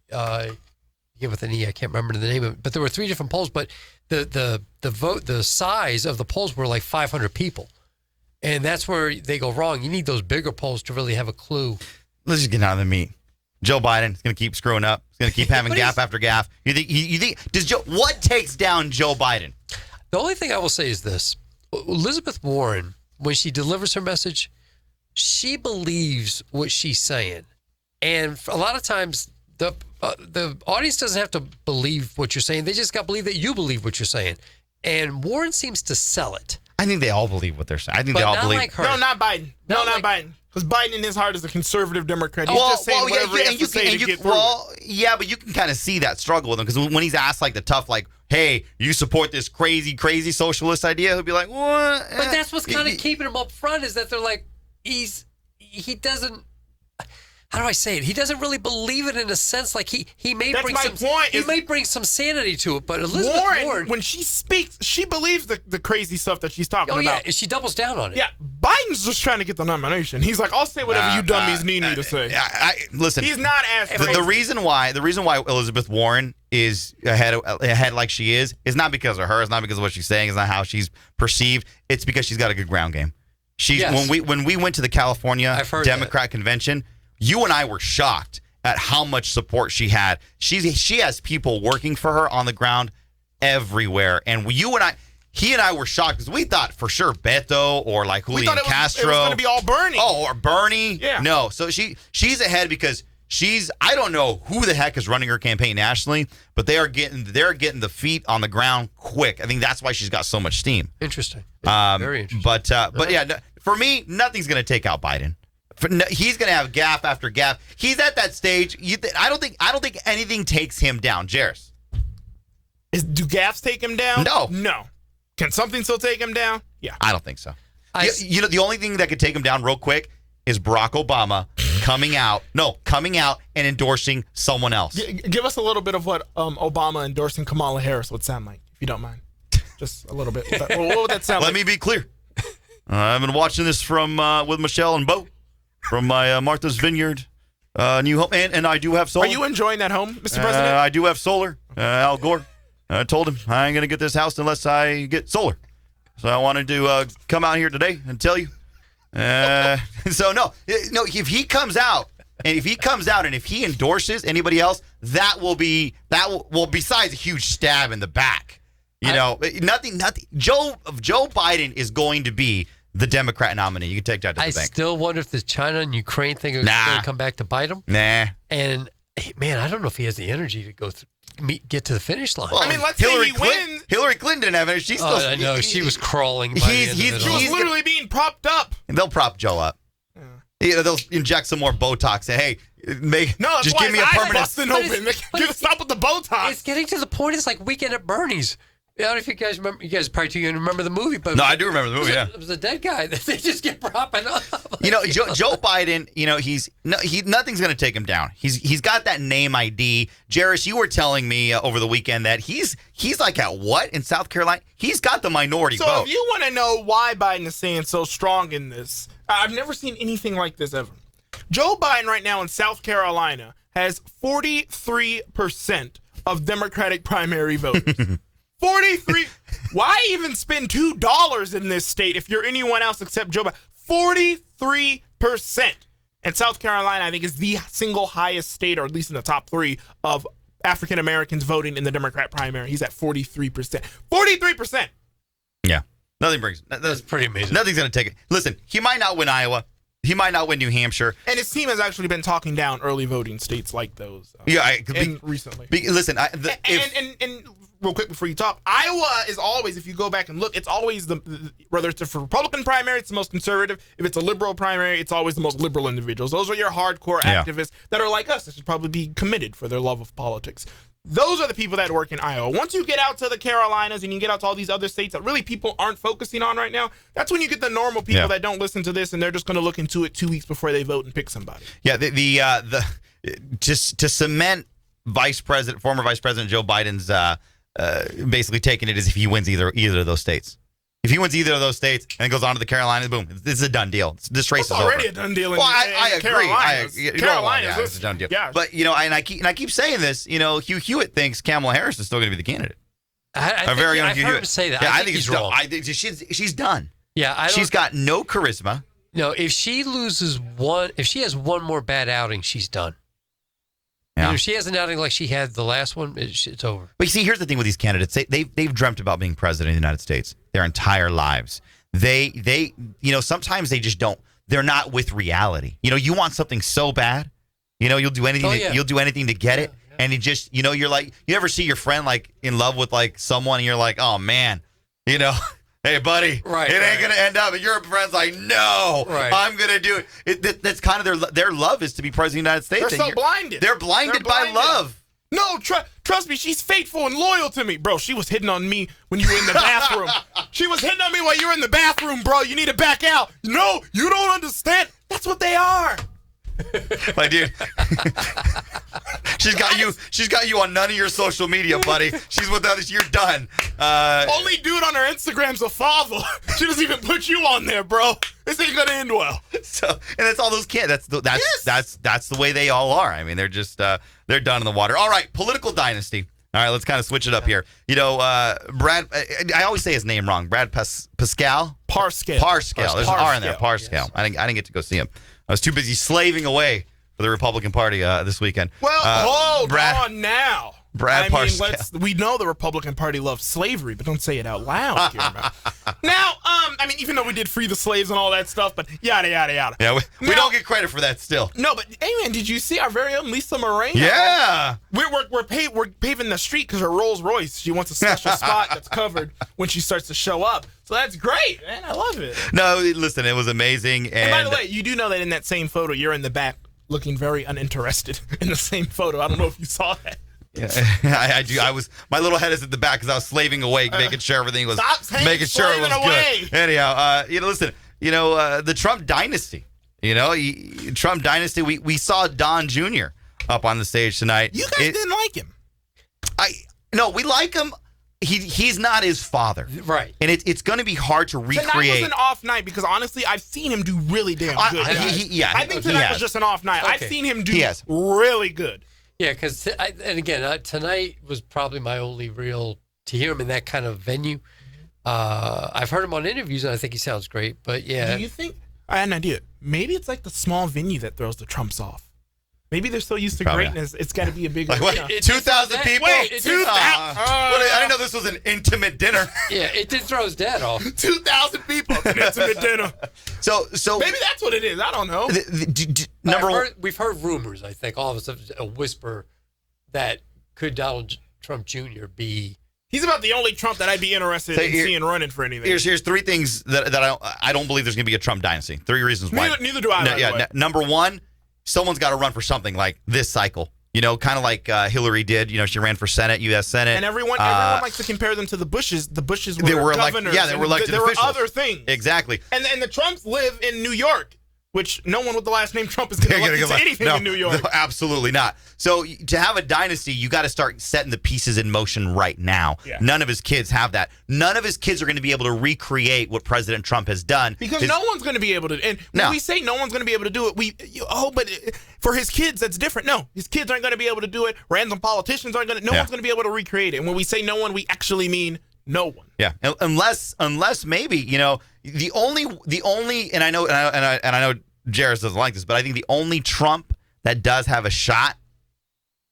with an E. I can't remember the name of it, but there were 3 different polls. But the size of the polls were like 500 people, and that's where they go wrong. You need those bigger polls to really have a clue. Let's just get out of the meat. Joe Biden is going to keep screwing up. He's going to keep having gaffe after gaffe. You think what takes down Joe Biden? The only thing I will say is this. Elizabeth Warren, when she delivers her message, she believes what she's saying. And a lot of times the audience doesn't have to believe what you're saying. They just got to believe that you believe what you're saying. And Warren seems to sell it. I think they all believe what they're saying. I think But they all not believe. like her. No, not Biden. No, not Biden. Because Biden in his heart is a conservative Democrat. He's just saying whatever he has to say to get through. Well, yeah, but you can kind of see that struggle with him because when he's asked like the tough, like, "Hey, you support this crazy socialist idea?" He'll be like, "What?" But that's what's kind of keeping him up front is that they're like, he doesn't. How do I say it? He doesn't really believe it in a sense. Like he may That's bring my some. point, He is- may bring some sanity to it, but Elizabeth Warren, when she speaks, she believes the crazy stuff that she's talking oh yeah, about. she doubles down on it. Yeah, Biden's just trying to get the nomination. He's like, I'll say whatever you dummies need me to say. Listen, He's not as crazy. the reason why Elizabeth Warren is ahead like she is not because of her. It's not because of what she's saying. It's not how she's perceived. It's because she's got a good ground game. Yes. When we went to the California Democrat convention, you and I were shocked at how much support she had. She has people working for her on the ground everywhere, and he and I were shocked because we thought for sure Beto or like Julian Castro. It was going to be all Bernie. Oh, or Bernie. Yeah. No, so she's ahead because I don't know who the heck is running her campaign nationally, but they're getting the feet on the ground quick. I think that's why she's got so much steam. Interesting. Very interesting. But yeah, for me, nothing's going to take out Biden. He's going to have gaffe after gaffe. He's at that stage. I don't think anything takes him down. Jairus. Do gaffes take him down? No. Can something still take him down? Yeah. I don't think so. The only thing that could take him down real quick is Barack Obama coming out and endorsing someone else. Give us a little bit of what Obama endorsing Kamala Harris would sound like, if you don't mind. Just a little bit. What would that sound like? Let me be clear. I've been watching this from with Michelle and Bo from my Martha's Vineyard new home, and I do have solar. Are you enjoying that home, Mr. President? I do have solar. Al Gore told him I ain't gonna get this house unless I get solar. So I wanted to come out here today and tell you. So no. If he comes out and if he endorses anybody else, that will besides a huge stab in the back. Nothing. Joe Biden is going to be the Democrat nominee. You can take that to the bank. I still wonder if the China and Ukraine thing is going to come back to bite him. Nah. And man, I don't know if he has the energy to go through. Get to the finish line. Well, I mean, let's say he wins. Hillary Clinton didn't have it. She's still. I know she was crawling. She was literally being propped up. And they'll prop Joe up. Yeah. They'll inject some more Botox. Say, hey, just give me a permanent. Busting open. Stop with the Botox. It's getting to the point. It's like Weekend at Bernie's. I don't know if you guys remember. You guys probably too young to remember the movie, but no, I do remember the movie. It was a dead guy that they just get propping up. Joe Biden. Nothing's going to take him down. He's got that name ID. Jairus, you were telling me over the weekend that he's like at what in South Carolina? He's got the minority vote. So if you want to know why Biden is staying so strong in this, I've never seen anything like this ever. Joe Biden right now in South Carolina has 43% of Democratic primary votes. 43. Why even spend $2 in this state if you're anyone else except Joe Biden? 43%. And South Carolina, I think, is the single highest state, or at least in the top 3, of African Americans voting in the Democrat primary. He's at 43%. 43%. Yeah. That's pretty amazing. Nothing's going to take it. Listen, he might not win Iowa. He might not win New Hampshire. And his team has actually been talking down early voting states like those. Yeah, recently. Listen, and real quick before you talk, Iowa is always, if you go back and look, it's always whether it's a Republican primary, it's the most conservative. If it's a liberal primary, it's always the most liberal individuals. Those are your hardcore activists that are like us. That should probably be committed for their love of politics. Those are the people that work in Iowa. Once you get out to the Carolinas and you get out to all these other states that really people aren't focusing on right now, that's when you get the normal people that don't listen to this and they're just going to look into it 2 weeks before they vote and pick somebody. Yeah, the just to cement former Vice President Joe Biden's basically taking it as if he wins either of those states. If he wins either of those states and goes on to the Carolinas, boom, this is a done deal. This race is over. Already a done deal. I agree. Carolinas. Carolinas, it's a done deal. Yes. But and I keep saying this. Hugh Hewitt thinks Kamala Harris is still going to be the candidate. I've heard him say that. Yeah, I think he's wrong. She's done. Yeah, she's got no charisma. No, if she has one more bad outing, she's done. Yeah. And if she has an outing like she had the last one, it's over. But you see, here's the thing with these candidates. They've dreamt about being president of the United States their entire lives. They sometimes they just don't. They're not with reality. You want something so bad, you'll do anything. You'll do anything to get it. Yeah. And it just, you're like, you ever see your friend like in love with like someone and you're like, oh man, hey buddy, it ain't gonna end up. And your friend's like, no, I'm gonna do it. That's kind of their love is to be president of the United States. They're so blinded. They're blinded by love. No, trust me, she's faithful and loyal to me. Bro, she was hitting on me when you were in the bathroom. She was hitting on me while you were in the bathroom, bro. You need to back out. No, you don't understand. That's what they are. My dude. She's got you on none of your social media, buddy. She's with others. You're done. Only dude on her Instagram's a father. She doesn't even put you on there, bro. This ain't gonna end well. So, and that's all those kids. That's the way they all are. I mean, they're just they're done in the water. All right, political dynasty. All right, let's kind of switch it up here. Brad. I always say his name wrong. Brad Parscale. Parscale. There's an R in there. Parscale. Yes. I didn't get to go see him. I was too busy slaving away for the Republican Party this weekend. Well, hold on now. Parscale. We know the Republican Party loves slavery, but don't say it out loud. Now, even though we did free the slaves and all that stuff, but yada, yada, yada. Yeah, we don't get credit for that still. No, but, hey, man, did you see our very own Lisa Moreno? Yeah. We're paving the street because her Rolls Royce, she wants a special spot that's covered when she starts to show up. So that's great, man. I love it. No, listen, it was amazing. And by the way, you do know that in that same photo, you're in the back looking very uninterested in the same photo. I don't know if you saw that. Yeah, I do. My little head is at the back because I was slaving away, making sure everything was making sure it was away. Good. Anyhow, listen, the Trump dynasty. Trump dynasty. We saw Don Jr. up on the stage tonight. You guys didn't like him. No, we like him. He's not his father, right? And it's going to be hard to recreate. Tonight was an off night because honestly, I've seen him do really damn good. I think tonight was just an off night. Okay. I've seen him do really good. Yeah, because tonight was probably my only real to hear him in that kind of venue. I've heard him on interviews, and I think he sounds great. But yeah, do you think? I had an idea. Maybe it's like the small venue that throws the Trumps off. Maybe they're so used to greatness, it's got to be a big. 2,000 people. Wait, 2,000. I didn't know this was an intimate dinner. Yeah, it did throw his dad off. 2,000 people. It's an intimate dinner. So maybe that's what it is. I don't know. We've heard rumors. I think all of us have a whisper that could Donald Trump Jr. be. He's about the only Trump that I'd be interested in seeing running for anything. Here's three things that I don't believe there's going to be a Trump dynasty. 3 reasons why. Neither do I. Number one. Someone's got to run for something like this cycle, kind of like Hillary did. She ran for Senate, U.S. Senate. And everyone likes to compare them to the Bushes. The Bushes were governors. They were elected officials. There were other things. Exactly. And the Trumps live in New York, which no one with the last name Trump is going to elect to anything in New York. No, absolutely not. So to have a dynasty, you got to start setting the pieces in motion right now. Yeah. None of his kids have that. None of his kids are going to be able to recreate what President Trump has done. Because no one's going to be able to. And when we say no one's going to be able to do it, but for his kids, that's different. No, his kids aren't going to be able to do it. Random politicians aren't going to. No one's going to be able to recreate it. And when we say no one, we actually mean no one. Yeah, unless maybe the only, and I know Jairus doesn't like this, but I think the only Trump that does have a shot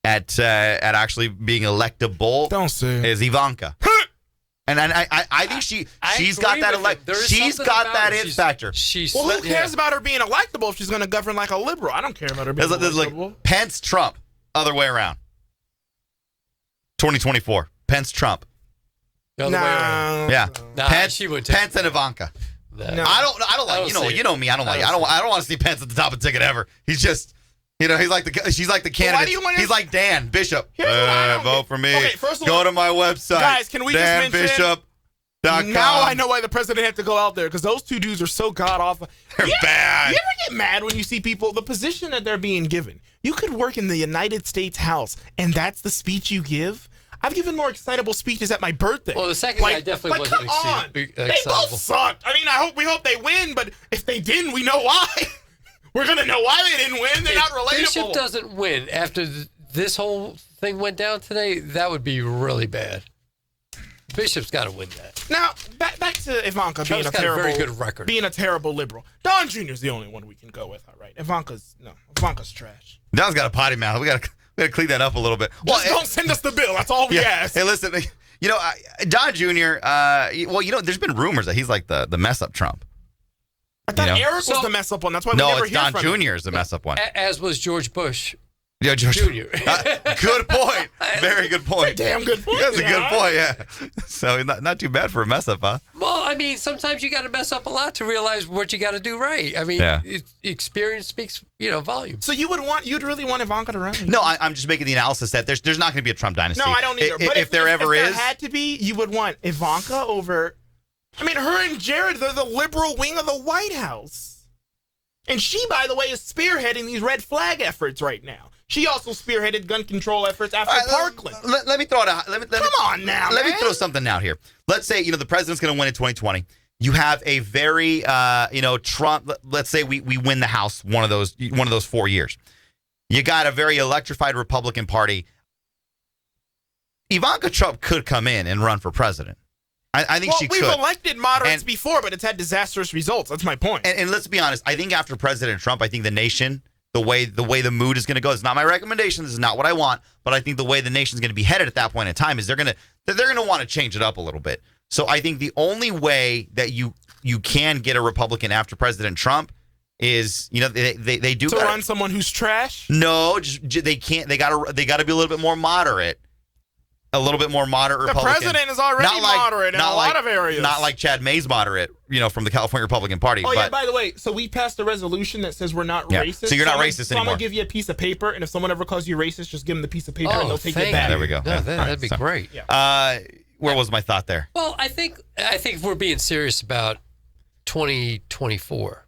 at actually being electable is Ivanka. And I think she's got that she's got that it factor. Who cares about her being electable if she's going to govern like a liberal? I don't care about her being electable. Like Pence, Trump, other way around. 2024. Pence, Trump. The other way around. Yeah. Nah, Pence, she wouldn't take Pence and Ivanka. No. I don't like, you know me. I don't want to see Pence at the top of the ticket ever. He's just, she's like the candidate. do you want to- He's like Dan Bishop. Here's what I don't Vote get. for me. Okay, first of Go all- to my website. Guys, can we just mention- DanBishop.com. Now I know why the president had to go out there, because those two dudes are so god awful. They're bad. You ever get mad when you see people, the position that they're being given? You could work in the United States House, and that's the speech you give? I've given more excitable speeches at my birthday. Well, the second guy definitely wasn't come on. excitable. They both sucked. I mean, we hope they win, but if they didn't, we know why. We're going to know why they didn't win. They're not relatable. Bishop doesn't win after this whole thing went down today, that would be really bad. Bishop's got to win that. Now, back to Ivanka Trump's got a very good record. being a terrible liberal. Don Jr. is the only one we can go with, all right? Ivanka's trash. Don's got a potty mouth. We got to clean that up a little bit. Just don't send us the bill. That's all we ask. Hey, listen, Don Jr., there's been rumors that he's like the mess up Trump. I thought Eric was So- the mess up one. That's why we No, never it's hear Don from him. Jr. is the mess up one. As was George Bush. Yeah, George Jr. Good point. Very good point. Damn good point. That's a good point, yeah. So not too bad for a mess up, huh? Well, I mean, sometimes you got to mess up a lot to realize what you got to do right. I mean, Yeah. experience speaks, volumes. So you'd really want Ivanka to run? No, I'm just making the analysis that there's not going to be a Trump dynasty. No, I don't either. But if there ever is, there had to be, you would want Ivanka over. I mean, her and Jared, they're the liberal wing of the White House. And she, by the way, is spearheading these red flag efforts right now. She also spearheaded gun control efforts after Parkland. Let me throw it out. Come on now, Let me man. throw something out here. Let's say, the president's going to win in 2020. You have a very, Trump. Let's say we win the House one of those 4 years. You got a very electrified Republican Party. Ivanka Trump could come in and run for president. I think she could. We've elected moderates before, but it's had disastrous results. That's my point. And let's be honest. I think after President Trump, I think the nation, the way the mood is going to go. It's not my recommendation. This is not what I want. But I think the way the nation's going to be headed at that point in time is they're going to want to change it up a little bit. So I think the only way that you can get a Republican after President Trump is they do run someone who's trash. No, they can't. They got to be a little bit more moderate. A little bit more moderate The Republican. president is already moderate in a lot of areas. Not like Chad May's moderate, from the California Republican Party. Oh, yeah, by the way, so we passed a resolution that says we're not racist. So you're not racist So I'm anymore. going to give you a piece of paper, and if someone ever calls you racist, just give them the piece of paper, Oh, and they'll take it thank back. you. There we go. No, Yeah. that'd be great. Yeah. Where was my thought there? Well, I think if we're being serious about 2024,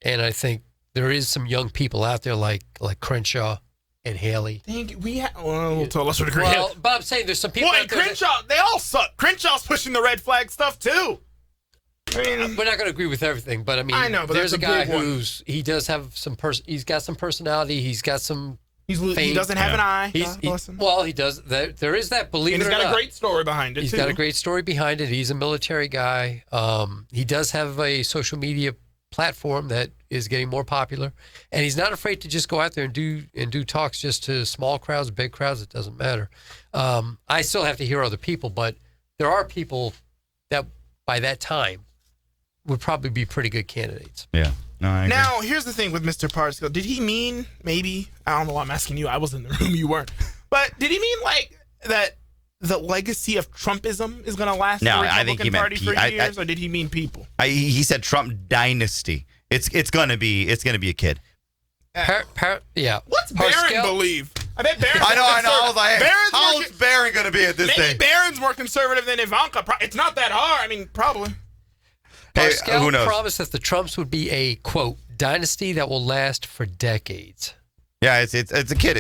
and I think there is some young people out there like Crenshaw and Haley. Dang, to a lesser degree. Well, but I'm saying there's some people Boy, out there Crenshaw, they all suck. Crenshaaw's pushing the red flag stuff, too. I mean, we're not going to agree with everything, but I mean, I know, but there's a that's a guy big one. he does have some he's got some personality, he's got some he fame. doesn't have an eye. God bless him. Well, he does. There is that. Believe And it he's or got not. a great story behind it, He's too. got a great story behind it. He's a military guy. He does have a social media platform that is getting more popular, and he's not afraid to just go out there and do talks just to small crowds, big crowds. It doesn't matter. I still have to hear other people, but there are people that by that time would probably be pretty good candidates. Yeah. No, I agree. Now, here's the thing with Mr. Parskill. Did he mean, maybe, I don't know why I'm asking you. I was in the room, you weren't. But did he mean, that the legacy of Trumpism is going to last No, the I Republican think he meant Party for I- years, or did he mean people? He said Trump dynasty. It's gonna be a kid. Yeah. What's Barron Pascal- believe? I bet Barron's I know. I was like, Barron's how more old's Barron gonna be at this maybe thing? Barron's more conservative than Ivanka. It's not that hard. I mean, probably. Hey, Pascal who knows? promised that the Trumps would be a quote dynasty that will last for decades. Yeah, it's a kid.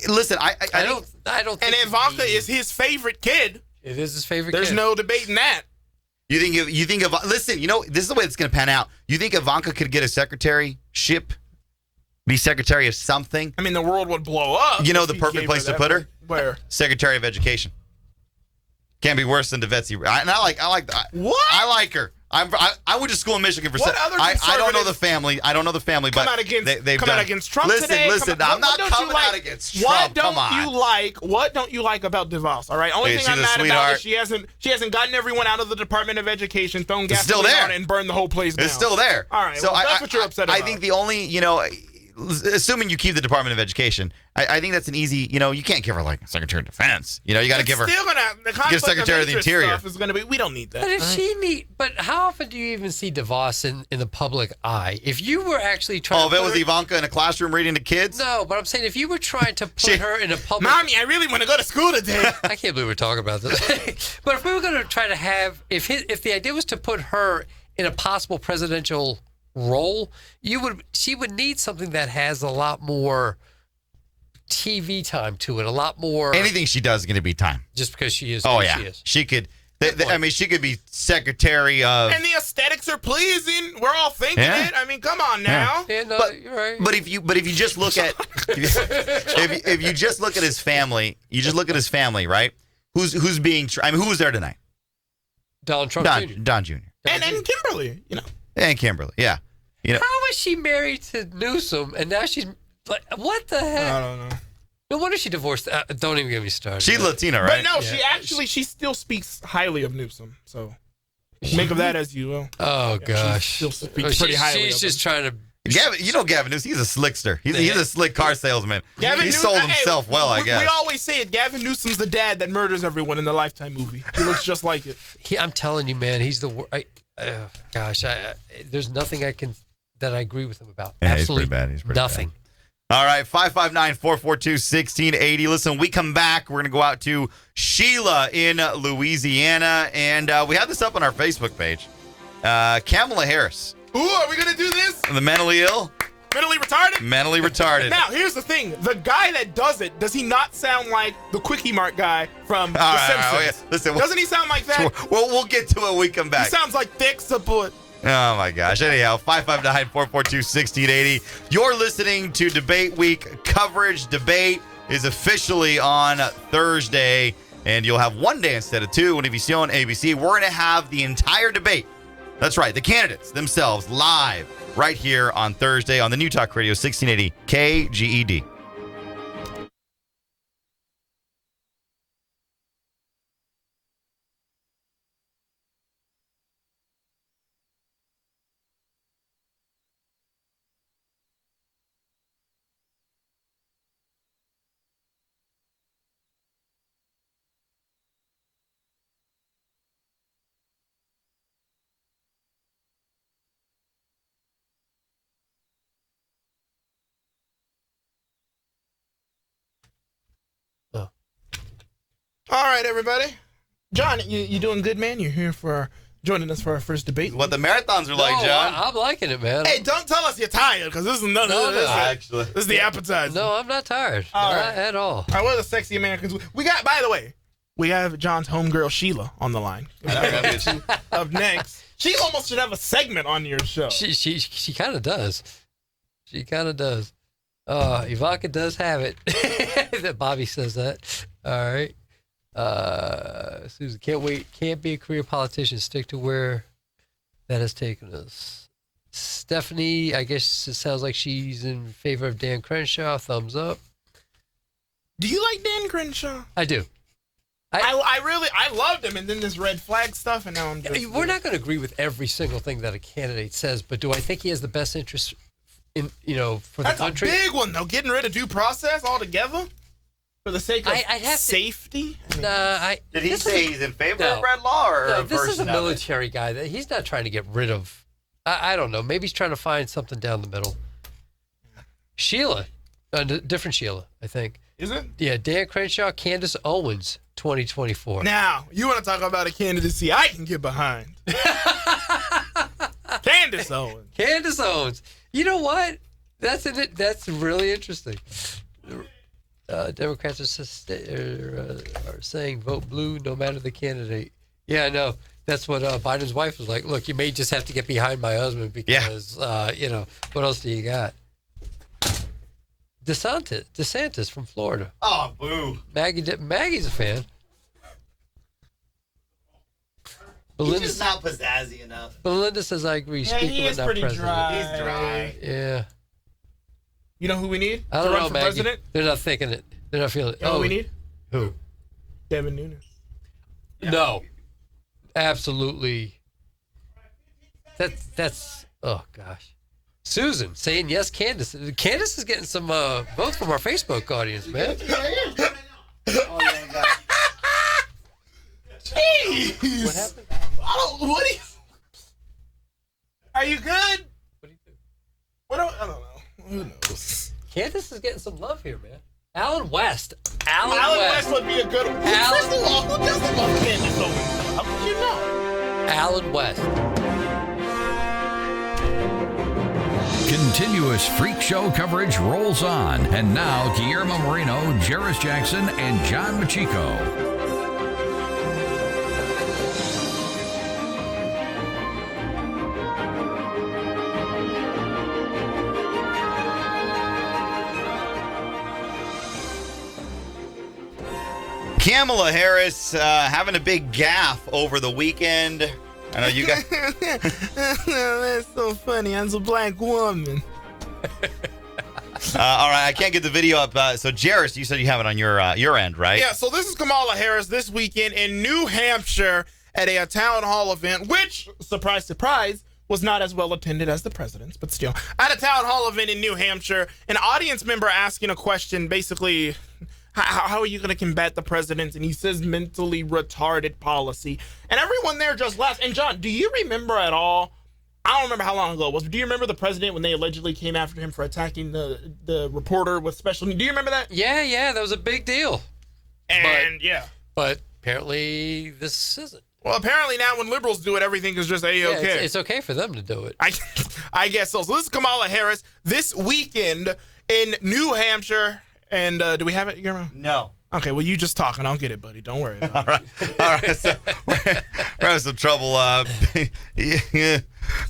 Listen. I don't And think Ivanka is his favorite kid. It is his favorite. There's kid. no debating that. You think of listen. This is the way it's going to pan out. You think Ivanka could get a secretaryship, be secretary of something? I mean, the world would blow up. You know if the he perfect gave place to that put her? one. Where? Secretary of Education. Can't be worse than DeVetsy. And I like. What? I like her. I went to school in Michigan for. What other I don't know conservative- the family. I don't know the family, Come but out against, they've come done. out against Trump listen, today. Listen, I'm not coming out against Trump. What don't Come on. you like? What don't you like about DeVos? All right. Only Hey, thing she's I'm a mad about sweetheart. is she hasn't gotten everyone out of the Department of Education, thrown It's still gasoline there. on it, and burned the whole place down. It's still there. All right. So Well, that's what you're upset I about. think the only assuming you keep the Department of Education, I think that's an easy. You can't give her like Secretary of Defense. You got to give her. Still gonna the conflict Secretary of the Interior. Stuff is gonna be. We don't need that. But if but how often do you even see DeVos in the public eye? If you were actually trying, if it was Ivanka in a classroom reading to kids. No, but I'm saying if you were trying to put her in a public. Mommy, I really want to go to school today. I can't believe we're talking about this. But if we were going to try to have, if the idea was to put her in a possible presidential role, she would need something that has a lot more TV time to it, a lot more. Anything she does is going to be time. Just because she is. Oh yeah, she is. She could. She could be secretary of. And the aesthetics are pleasing. We're all thinking it. I mean, come on now. Yeah, no, you're right. But if you just look at if you just look at his family, right? Who's being? Who was there tonight? Donald Trump Jr. Don Jr. And Kimberly, And Kimberly, yeah. How is she married to Newsom and now she's like, what the heck? I don't know. No wonder she divorced. Don't even get me started. She's Latina, right? But no, she still speaks highly of Newsom. So make of that as you will. Oh gosh, she still speaks pretty highly. She's of just him. trying to. Gavin Newsom, he's a slickster. He's a slick car salesman. Gavin he Newsom, sold himself well, I guess. We always say it. Gavin Newsom's the dad that murders everyone in the Lifetime movie. He looks just like it. I'm telling you, man, he's the worst. There's nothing that I agree with him about. Yeah, Absolutely he's pretty bad. He's pretty nothing. Bad. All right, 559-442-1680. Listen, we come back. We're going to go out to Sheila in Louisiana, and we have this up on our Facebook page. Kamala Harris. Ooh, are we going to do this? The mentally ill? Mentally retarded? Mentally retarded. Now, here's the thing. The guy that does it, does he not sound like the Quickie Mart guy from The Simpsons? Yeah. Listen, doesn't he sound like that? We'll get to it when we come back. He sounds like thick support. Oh, my gosh. Anyhow, 559-442-1680. You're listening to Debate Week coverage. Debate is officially on Thursday, and you'll have one day instead of two. And if you see on ABC, we're going to have the entire debate. That's right, the candidates themselves live right here on Thursday on the New Talk Radio 1680 KGED. All right, everybody. John, you doing good, man? You're here joining us for our first debate. What the marathons are like, John. I'm liking it, man. Hey, don't tell us you're tired, because this is none of this. Actually. This is the appetizer. No, I'm not tired. All Not right. at all. All right, we're the sexy Americans. We got, by the way, we have John's homegirl, Sheila, on the line. Up next. Sheila almost should have a segment on your show. She kind of does. She kind of does. Ivanka does have it. That Bobby says that. All right. Susan, can't be a career politician. Stick to where that has taken us. Stephanie, I guess it sounds like she's in favor of Dan Crenshaw. Thumbs up. Do you like Dan Crenshaw? I do. I loved him, and then this red flag stuff, and now I'm just... We're not going to agree with every single thing that a candidate says, but do I think he has the best interest in, for the country? That's a big one, though. Getting rid of due process altogether? For the sake of safety? Did he say he's in favor of red law or a this is a version of military guy that he's not trying to get rid of. I don't know. Maybe he's trying to find something down the middle. Sheila, different Sheila, I think. Is it? Yeah, Dan Crenshaw, Candace Owens, 2024. Now, you want to talk about a candidacy I can get behind. Candace Owens. Candace Owens. You know what? That's really interesting. Democrats are saying vote blue no matter the candidate. Yeah, I know. That's what Biden's wife was like. Look, you may just have to get behind my husband because, what else do you got? DeSantis from Florida. Oh, boo. Maggie's a fan. He's just not pizzazzy enough. Belinda says, I agree. Yeah, he is pretty dry. He's dry. Yeah. You know who we need I to don't run know, for Maggie. president? They're not thinking it. They're not feeling it. You know who we need? Who? Devin Nunes. No. Absolutely. That's oh gosh. Susan saying yes, Candace. Candace is getting some votes from our Facebook audience, man. Jeez. What happened? What are you good? What do you do? I don't know. Who knows? Candace is getting some love here, man. Alan West. Alan West would be a good one. First of all, who doesn't love Candace Owens? How could you know? Alan West. Continuous freak show coverage rolls on. And now, Guillermo Moreno, Jairus Jackson, and John Machico. Kamala Harris having a big gaffe over the weekend. I know you guys. That's so funny. I'm a black woman. All right, I can't get the video up. So, Jairus, you said you have it on your end, right? Yeah, so this is Kamala Harris this weekend in New Hampshire at a town hall event, which, surprise, surprise, was not as well attended as the president's, but still. At a town hall event in New Hampshire, an audience member asking a question, basically, how are you going to combat the president? And he says mentally retarded policy. And everyone there just laughs. And John, do you remember at all? I don't remember how long ago it was, but do you remember the president when they allegedly came after him for attacking the reporter with special needs? Do you remember that? Yeah, that was a big deal. And But apparently this isn't. Well, apparently now when liberals do it, everything is just A-okay. Yeah, it's okay for them to do it. I guess so. So this is Kamala Harris this weekend in New Hampshire. And do we have it, Guillermo? No. Okay, well, you just talk and I'll get it, buddy. Don't worry about it. All right. So we're having some trouble.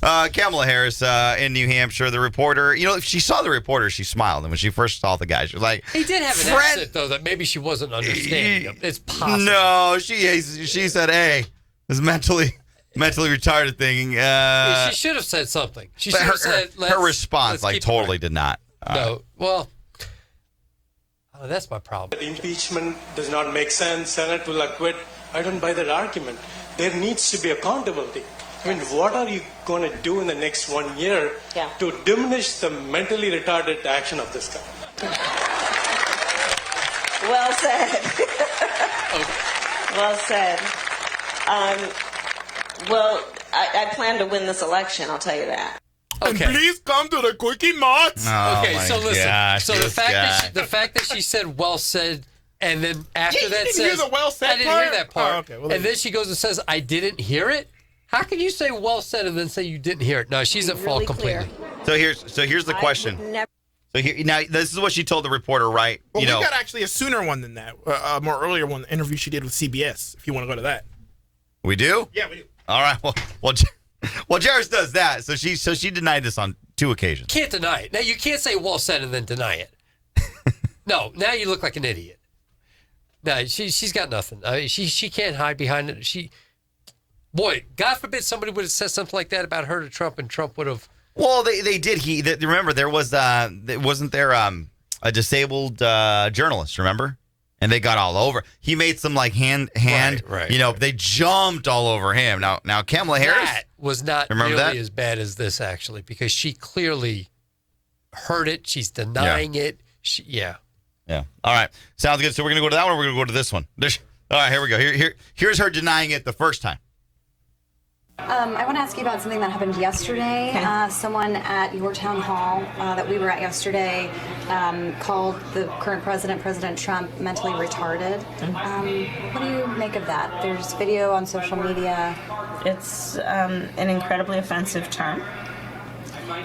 Kamala Harris in New Hampshire, the reporter, if she saw the reporter, she smiled. And when she first saw the guy, she was like, he did have an accent, though, that maybe she wasn't understanding. It's possible. No, she said, hey, this mentally retarded thing. She should have said something. She should her, have said, her response, totally did not. No, well... Oh, that's my problem. Impeachment does not make sense. Senate will acquit. I don't buy that argument. There needs to be accountability. I mean, what are you going to do in the next 1 year to diminish the mentally retarded action of this guy? Well said. Well said. I plan to win this election, I'll tell you that. Okay. And please come to the Quickie Marts. Okay, so listen. Gosh, so the fact that she said "well said," and then after that didn't says hear the well said I didn't part? hear that part. Oh, okay. Well, and then she goes and says, "I didn't hear it." How can you say "well said" and then say you didn't hear it? No, she's at fault completely. So here's the question. So now this is what she told the reporter, right? Well, we got actually a sooner one than that, a more earlier one, the interview she did with CBS, if you want to go to that. We do? Yeah, we do. All right. Well, Jairus does that. So she denied this on 2 occasions. Can't deny it. Now you can't say "well said" and then deny it. No, now you look like an idiot. No, she's got nothing. I mean, she can't hide behind it. Boy, God forbid somebody would have said something like that about her to Trump, and Trump would have. Well, they did. Remember there wasn't there a disabled journalist? Remember? And they got all over. He made some hand. Right, They jumped all over him. Now Kamala Harris That was not nearly as bad as this, actually, because she clearly heard it. She's denying it. Yeah. All right. Sounds good. So we're gonna go to that one. Or we're gonna go to this one. All right. Here we go. Here's her denying it the first time. I want to ask you about something that happened yesterday. Okay. Someone at your town hall that we were at yesterday called the current president, President Trump, mentally retarded. What do you make of that? There's video on social media. It's an incredibly offensive term.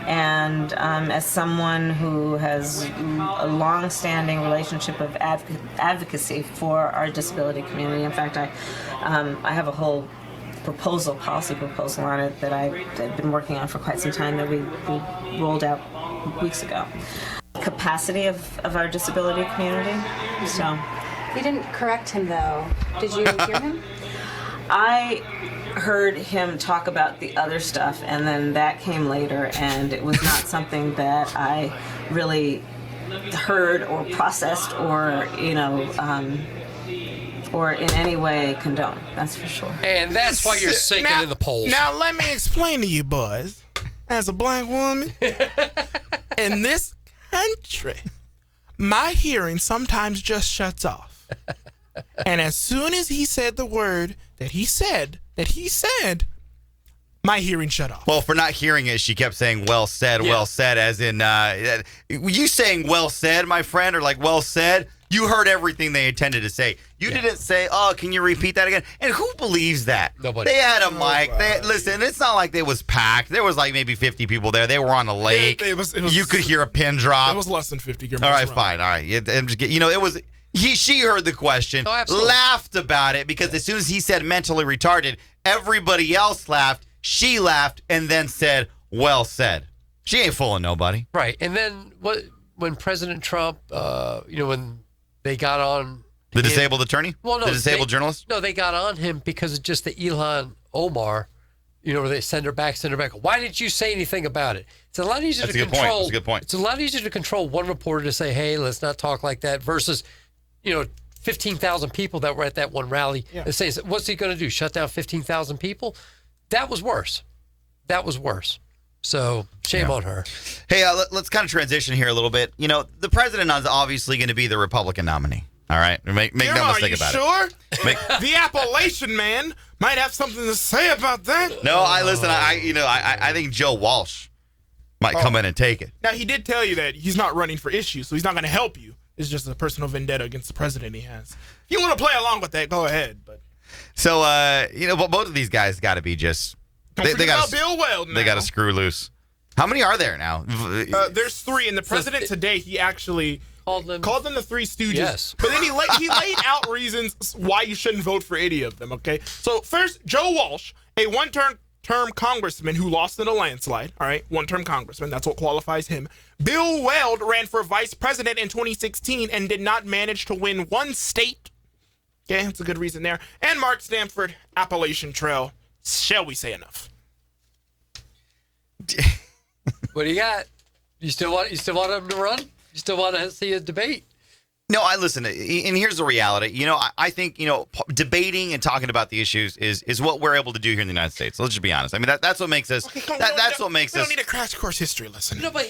And as someone who has a long-standing relationship of advocacy for our disability community, in fact, I have a whole policy proposal on it that I've been working on for quite some time that we rolled out weeks ago. Capacity of our disability community. So You didn't correct him, though. Did you hear him? I heard him talk about the other stuff, and then that came later, and it was not something that I really heard or processed or or in any way condone. That's for sure. And that's why you're sinking in the polls. Now, let me explain to you, boys. as a black woman in this country, my hearing sometimes just shuts off. And as soon as he said the word that he said, my hearing shut off. Well, for not hearing it, she kept saying, well said, as in, you saying well said, my friend, or like well said, you heard everything they intended to say. You didn't say, oh, can you repeat that again? And who believes that? Nobody. They had a mic. Listen, it's not like it was packed. There was like maybe 50 people there. They were on a lake. It was, you could hear a pin drop. It was less than 50. All right, fine. All right. It was... She heard the question, laughed about it, because as soon as he said mentally retarded, everybody else laughed. She laughed and then said, well said. She ain't fooling nobody. Right. And then when President Trump, when they got on the disabled attorney? Well, no, the disabled journalist? No, they got on him because of just the Ilhan Omar, where they send her back. Why didn't you say anything about it? It's a lot easier to control. That's a good point. It's a lot easier to control one reporter to say, hey, let's not talk like that, versus 15,000 people that were at that one rally and saying, what's he going to do? Shut down 15,000 people? That was worse. So shame on her. Hey, let's kind of transition here a little bit. The president is obviously going to be the Republican nominee. All right, make no mistake about it. The Appalachian man might have something to say about that. No, I think Joe Walsh might come in and take it. Now, he did tell you that he's not running for issues, so he's not going to help you. It's just a personal vendetta against the president he has. If you want to play along with that, go ahead. But so, but both of these guys got to be just. Don't forget about Bill Weld now. They got to screw loose. How many are there now? There's 3, and the president today, he actually called them the Three Stooges. Yes. But then he laid out reasons why you shouldn't vote for any of them, okay? So first, Joe Walsh, a one-term congressman who lost in a landslide, all right? One-term congressman, that's what qualifies him. Bill Weld ran for vice president in 2016 and did not manage to win one state. Okay, that's a good reason there. And Mark Stanford, Appalachian Trail. Shall we say enough? What do you got? You still want him to run? You still want to see a debate? No, I listen. And here's the reality. I think debating and talking about the issues is what we're able to do here in the United States. Let's just be honest. I mean, that's what makes us. Okay, that's what makes us. We don't need a crash course history lesson. No, but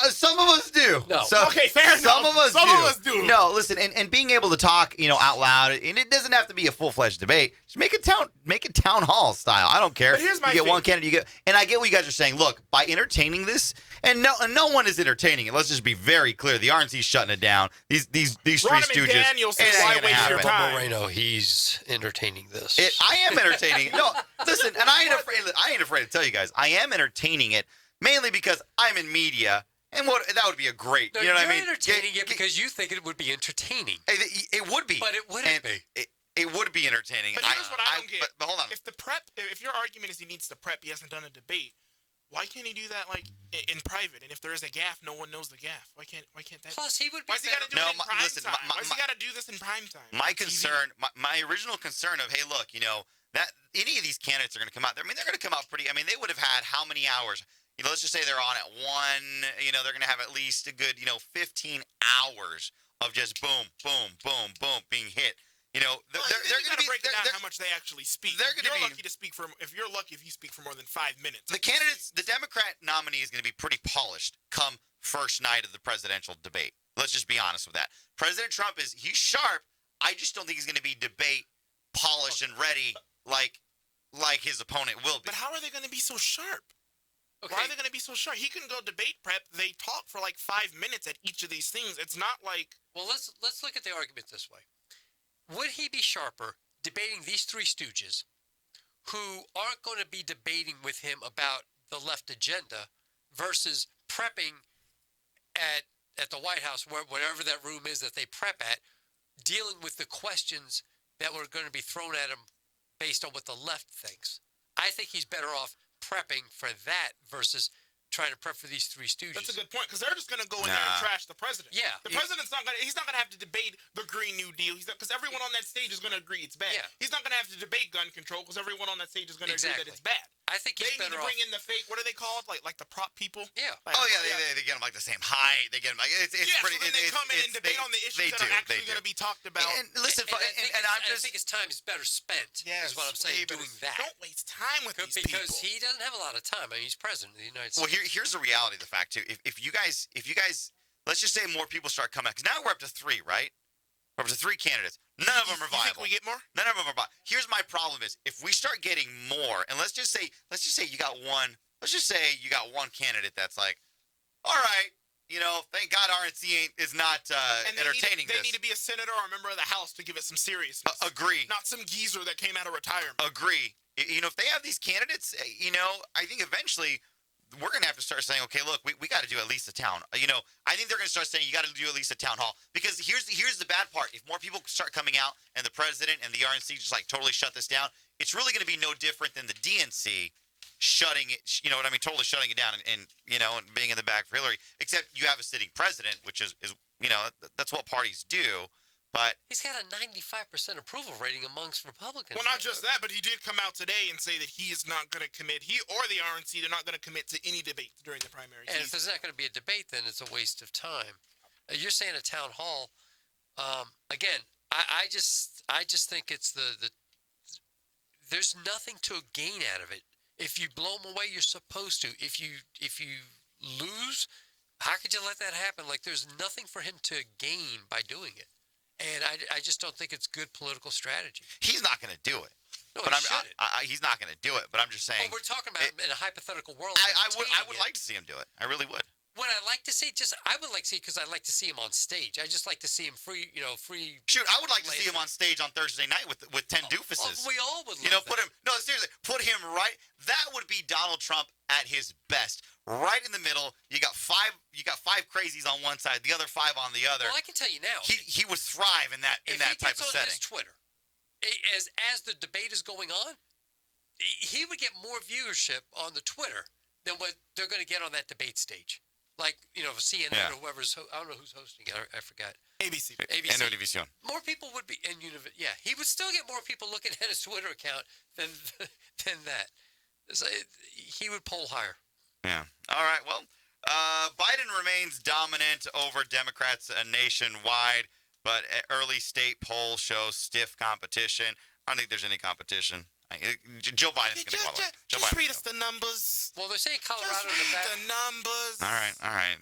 some of us do. No. So, okay, fair enough. Some of us do. do. No, listen, and being able to talk, out loud, and it doesn't have to be a full-fledged debate. Just make it town hall style. I don't care. But here's my you get thing. one candidate, and I get what you guys are saying. Look, by entertaining this, and no one is entertaining it. Let's just be very clear. The RNC's shutting it down. These Three Stooges. Why waste your time? Moreno, he's entertaining this. I am entertaining it. No, listen, and I ain't afraid to tell you guys, I am entertaining it mainly because I'm in media, and that would be a great. No, you know what I mean? You're entertaining it because you think it would be entertaining. It would be, but it wouldn't be. It would be entertaining. But here's what I don't get. But hold on. If your argument is he needs to prep, he hasn't done a debate. Why can't he do that in private? And if there is a gaffe, no one knows the gaffe. Why can't that? Plus, he would be. Why's he got to do it in prime time? Why's he got to do this in prime time? My concern, my original concern of, hey, look, that any of these candidates are going to come out there. I mean, they're going to come out pretty. I mean, they would have had how many hours? Let's just say they're on at 1. They're going to have at least a good, 15 hours of just boom, boom, boom, boom being hit. They're going to break down how much they actually speak. You're lucky to speak if you speak for more than 5 minutes. The Democrat nominee is going to be pretty polished come first night of the presidential debate. Let's just be honest with that. President Trump he's sharp. I just don't think he's going to be debate polished and ready like his opponent will be. But how are they going to be so sharp? Okay. Why are they going to be so sharp? He can go debate prep. They talk for like 5 minutes at each of these things. It's not like. Well, let's look at the argument this way. Would he be sharper debating these Three Stooges who aren't going to be debating with him about the left agenda versus prepping at the White House, whatever that room is that they prep at, dealing with the questions that were going to be thrown at him based on what the left thinks? I think he's better off prepping for that versus trying to prep for these Three Stooges. That's a good point, because they're just going to go in there and trash the president. Yeah. The president's not going to, he's not going to have to debate the Green New Deal, because everyone on that stage is going to agree it's bad. Yeah. He's not going to have to debate gun control, because everyone on that stage is going to agree that it's bad. I think he's They need better to bring off. in the fake. What are they called? Like the prop people. Yeah. Like, Oh yeah, they get them like the same height. They get them like it's pretty. So then they come in and debate on the issues that are actually going to be talked about. And listen, I think his time is better spent. Is what I'm saying. Doing that. Don't waste time with these people. Because he doesn't have a lot of time. I mean, he's president of the United Well, States. here's the reality of the fact too. If you guys, let's just say more people start coming out, because now we're up to 3, right? We're up to 3 candidates. None of them are viable. You think we get more? None of them are viable. Here's my problem: is if we start getting more, and let's just say you got one. Let's just say you got one candidate that's like, all right, thank God RNC is not entertaining this. They need to be a senator or a member of the House to give it some seriousness. Agree. Not some geezer that came out of retirement. Agree. If they have these candidates, I think eventually we're going to have to start saying, okay, look, we got to do at least a town. I think they're going to start saying you got to do at least a town hall, because here's the bad part. If more people start coming out and the president and the RNC just like totally shut this down, it's really going to be no different than the DNC shutting it, totally shutting it down and being in the back for Hillary, except you have a sitting president, which is that's what parties do. But he's got a 95% approval rating amongst Republicans. Well, not just that, but he did come out today and say that he is not going to commit. He or the RNC, they're not going to commit to any debate during the primary season. And if there's not going to be a debate, then it's a waste of time. You're saying a town hall. Again, I just think it's the there's nothing to gain out of it. If you blow him away, you're supposed to. If you lose, how could you let that happen? Like, there's nothing for him to gain by doing it. And I just don't think it's good political strategy. He's not going to do it. No, but he's not going to do it. But I'm just saying. Well, we're talking about in a hypothetical world. I would like to see him do it. I really would. What I like to see, I would like to see, because I like to see him on stage. I just like to see him free. Shoot, I would like to see him on stage on Thursday night with 10 doofuses. We all would. Put him right. That would be Donald Trump at his best. Right in the middle. You got five crazies on one side, the other 5 on the other. Well, I can tell you now. He would thrive in that type of setting. His Twitter, as the debate is going on, he would get more viewership on the Twitter than what they're going to get on that debate stage. Like, CNN or whoever's, I don't know who's hosting it. I forgot. ABC. Univision. More people would be in Univision. Yeah, he would still get more people looking at his Twitter account than that. So he would poll higher. Yeah. All right. Well, Biden remains dominant over Democrats nationwide, but early state polls show stiff competition. I don't think there's any competition. Joe Biden's going to follow. Just read us the numbers. Well, they're saying Colorado in the back. The numbers. All right.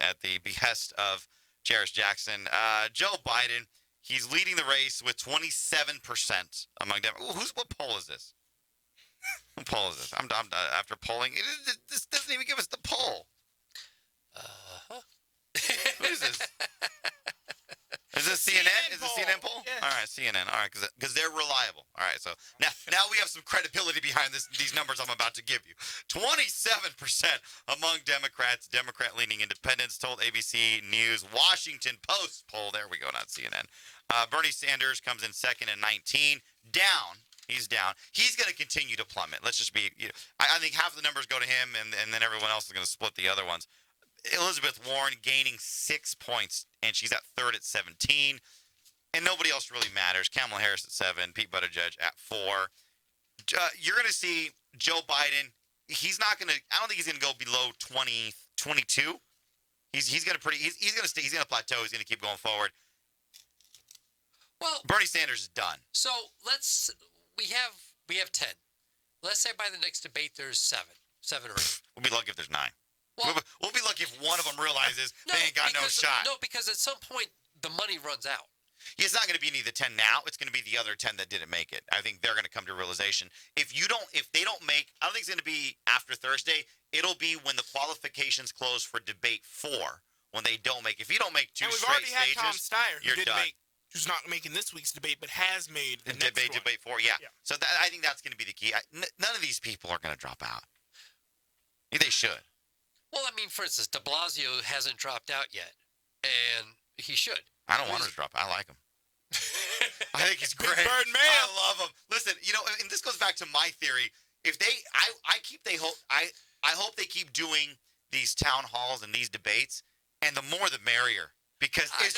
At the behest of Jairus Jackson, Joe Biden, he's leading the race with 27% among Democrats. What poll is this? What poll is this? I'm after polling. This doesn't even give us the poll. Who is this? Is this CNN? Is this CNN poll? Yeah. All right, CNN. All right, because they're reliable. All right, so now we have some credibility behind these numbers I'm about to give you. 27% among Democrats, Democrat-leaning independents, told ABC News. Washington Post poll. There we go, not CNN. Bernie Sanders comes in second at 19. Down. He's down. He's going to continue to plummet. Let's just be. I think half of the numbers go to him, and then everyone else is going to split the other ones. Elizabeth Warren gaining 6 points, and she's at third at 17. And nobody else really matters. Kamala Harris at 7, Pete Buttigieg at 4. You're going to see Joe Biden. He's not going to. I don't think he's going to go below 22. He's going to He's going to stay. He's going to plateau. He's going to keep going forward. Well, Bernie Sanders is done. So we have 10. Let's say by the next debate there's 7 or 8. We'll be lucky if there's 9. Well, we'll be lucky if one of them realizes they ain't got no shot. No, because at some point the money runs out. It's not going to be any of the 10 now. It's going to be the other 10 that didn't make it. I think they're going to come to realization. If they don't make, I don't think it's going to be after Thursday. It'll be when the qualifications close for debate 4. When they don't make, if you don't make 2 straight stages, we've already had Tom Steyer, you're done. Who's not making this week's debate, but has made the next one. Debate 4. Yeah. So I think that's going to be the key. None of these people are going to drop out. They should. Well, I mean, for instance, de Blasio hasn't dropped out yet, and he should. I don't want him to drop out. I like him. I think he's great. Bird man. I love him. Listen, and this goes back to my theory. If I hope they keep doing these town halls and these debates, and the more the merrier, because it's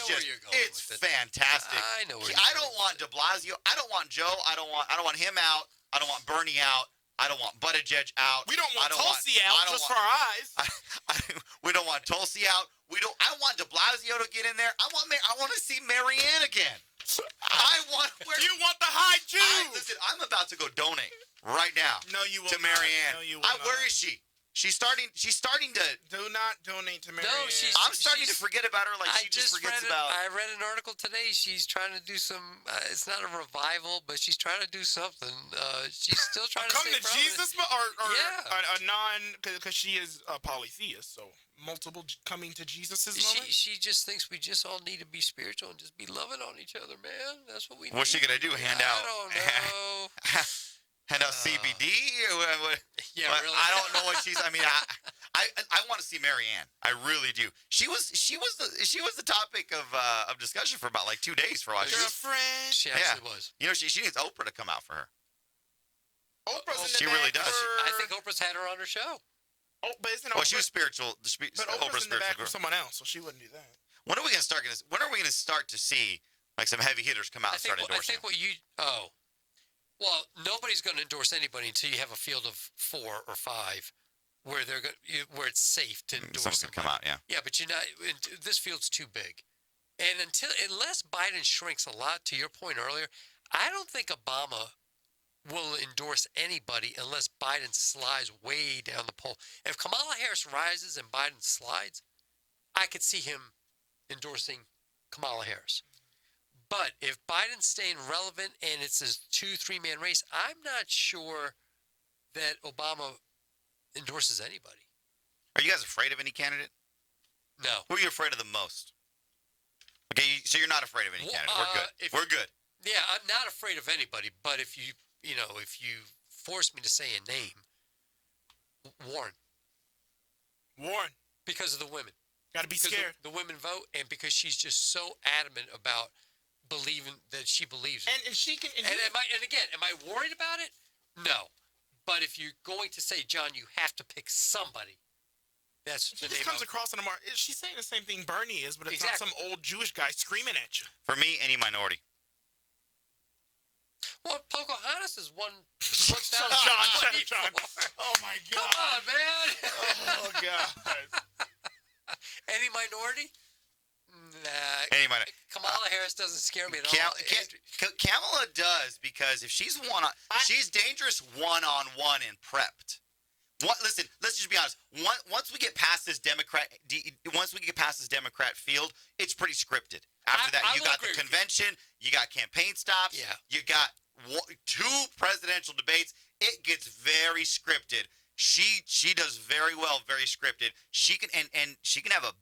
fantastic. I know where you're I don't want de Blasio. I don't want Joe. I don't want him out. I don't want Bernie out. I don't want Buttigieg out. We don't want I Tulsi I out don't just want- for our eyes. We don't want Tulsi out. I want de Blasio to get in there. I want to see Marianne again. You want the high Jew. Listen, I'm about to go donate right now. No, you will to not. Marianne. No, you will not. Where is she? She's starting to. Do not donate to Marianne. No, I'm starting to forget about her. Like she just forgets about. I read an article today. She's trying to do some. It's not a revival, but she's trying to do something. She's still trying to come stay to Jesus, or yeah. a non, because she is a polytheist, so multiple coming to Jesus is She just thinks we just all need to be spiritual and just be loving on each other, man. That's what we need. What's she gonna do? Hand out? I don't know. Hand out CBD? What? Yeah, really. I don't know what she's. I mean, I want to see Marianne. I really do. She was the topic of discussion for about like 2 days for a while. Girlfriend. She actually was. You know, she needs Oprah to come out for her. Oprah's in the She really back does. for- I think Oprah's had her on her show. Oh, but isn't Well, Oprah, she was spiritual. but Oprah's Oprah's in the back spiritual. with someone else, so she wouldn't do that. When are we gonna start to see like some heavy hitters come out and start I endorsing? think what you. Oh. Well, nobody's going to endorse anybody until you have a field of 4 or 5 where where it's safe to endorse Someone somebody. can come out, yeah. Yeah, but you're not. This field's too big, and unless Biden shrinks a lot, to your point earlier, I don't think Obama will endorse anybody unless Biden slides way down the pole. If Kamala Harris rises and Biden slides, I could see him endorsing Kamala Harris. But if Biden's staying relevant and it's a 2-3 man race, I'm not sure that Obama endorses anybody. Are you guys afraid of any candidate? No. Who are you afraid of the most? Okay, so you're not afraid of any candidate. We're good. We're good. Yeah, I'm not afraid of anybody. But if you force me to say a name, Warren, because of the women. Got to be Because scared. the women vote, and because she's just so adamant about believing that she believes it. And she can. And am I worried about it? No. But if you're going to say, John, you have to pick somebody, that's the She name just comes of across in a mark. She's saying the same thing Bernie is, but it's Exactly. not some old Jewish guy screaming at you. For me, any minority. Well, Pocahontas is one. What's that? John. Oh my God. Come on, man. Oh God. Any minority? Nah. Any minority. Kamala Harris doesn't scare me at all. Kamala does, because if she's she's dangerous one-on-one and prepped. Listen, let's just be honest. Once we get past this Democrat field, it's pretty scripted. After that, you got the convention, you got campaign stops, you got 2 presidential debates. It gets very scripted. She does very well, very scripted. She can have a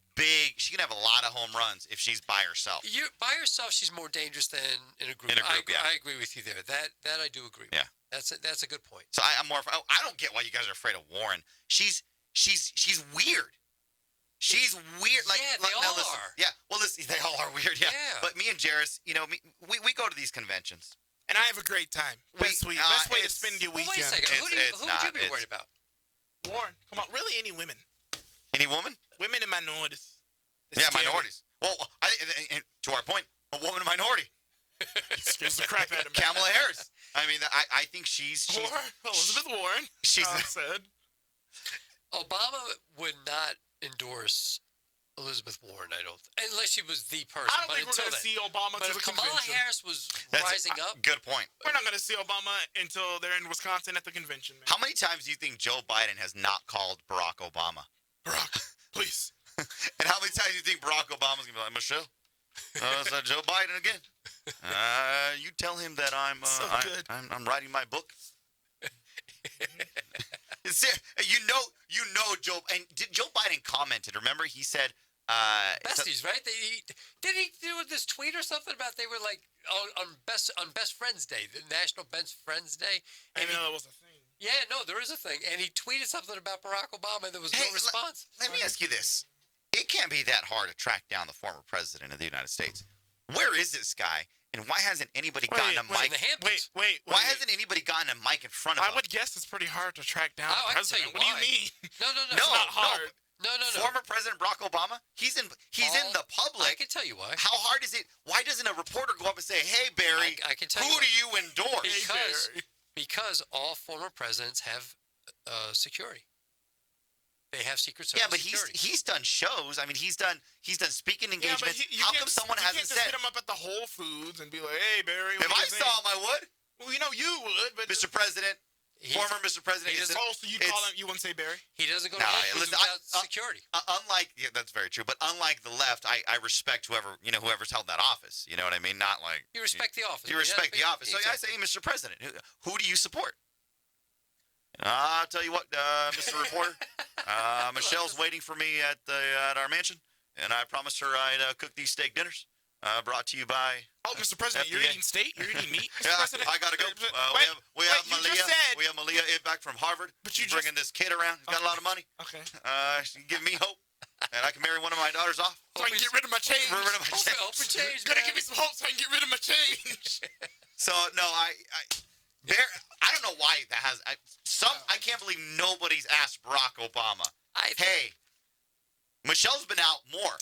lot of home runs if she's by herself. By herself, she's more dangerous than in a group. I agree with you there. That I do agree with. Yeah. That's a good point. So I'm more. I don't get why you guys are afraid of Warren. She's weird. She's weird. Like, yeah, they all listen, are. Yeah. Well, listen, they all are weird. Yeah. But me and Jairus, we go to these conventions, and I have a great time. Best way to spend your weekend. Wait a second. Who would you be worried about? Warren. Come on. Really, any women? Any woman? Women and minorities. Yeah, minorities. Well, to our point, a woman and minority. Scares the crap out of me. Kamala Harris. I mean, I think she's Elizabeth Warren. She's said. Obama would not endorse Elizabeth Warren, I don't, unless she was the person. I don't think we're going to see Obama but to if the Kamala convention. Harris was rising up. Good point. We're not going to see Obama until they're in Wisconsin at the convention, man. How many times do you think Joe Biden has not called Barack Obama? Barack, please. And how many times do you think Barack Obama's going to be like, Michelle, it's Joe Biden again. You tell him that I'm writing my book. Joe, and Joe Biden commented. Remember, he said, besties, right? Did he do this tweet or something about they were like on Best Friends Day, the National Best Friends Day? I didn't know that was a thing. Yeah, no, there is a thing, and he tweeted something about Barack Obama, and there was no response. Let me ask you this: it can't be that hard to track down the former president of the United States. Where is this guy? And why hasn't anybody gotten a mic? Wait. Why hasn't anybody gotten a mic in front of him? I would guess it's pretty hard to track down I the president. can tell you What do you mean? No. It's not hard. No. Former President Barack Obama, he's in the public. I can tell you why. How hard is it? Why doesn't a reporter go up and say, "Hey Barry, I can tell who you do you endorse?" Because all former presidents have security. They have Secret Service. Yeah, but security. he's done shows. I mean, he's done speaking engagements. You How can't come someone you hasn't can't just said? hit him up at the Whole Foods and be like, "Hey, Barry, If I saw him, I would. Well, you would, but Mr. President, former Mr. President. So you call him? You wouldn't say Barry? He doesn't go to Whole Foods without security. That's very true. But unlike the left, I respect whoever's held that office. You know what I mean? Not like You respect the office. you respect the office. So I say, Mr. President, who do you support? I'll tell you what, Mr. Reporter, Michelle's waiting for me at our mansion, and I promised her I'd cook these steak dinners. Brought to you by. Oh, Mr. President, FDA. you're eating steak? You're eating meat? Mr. Yeah, President? I gotta go. We have Malia back from Harvard. But you She's bringing this kid around. He's got a lot of money. Okay. She's giving me hope, and I can marry one of my daughters off. So I can get rid of my change. Open change. Gotta give me some hope so I can get rid of my change. So no, I don't know why that has. I can't believe nobody's asked Barack Obama. Hey, Michelle's been out more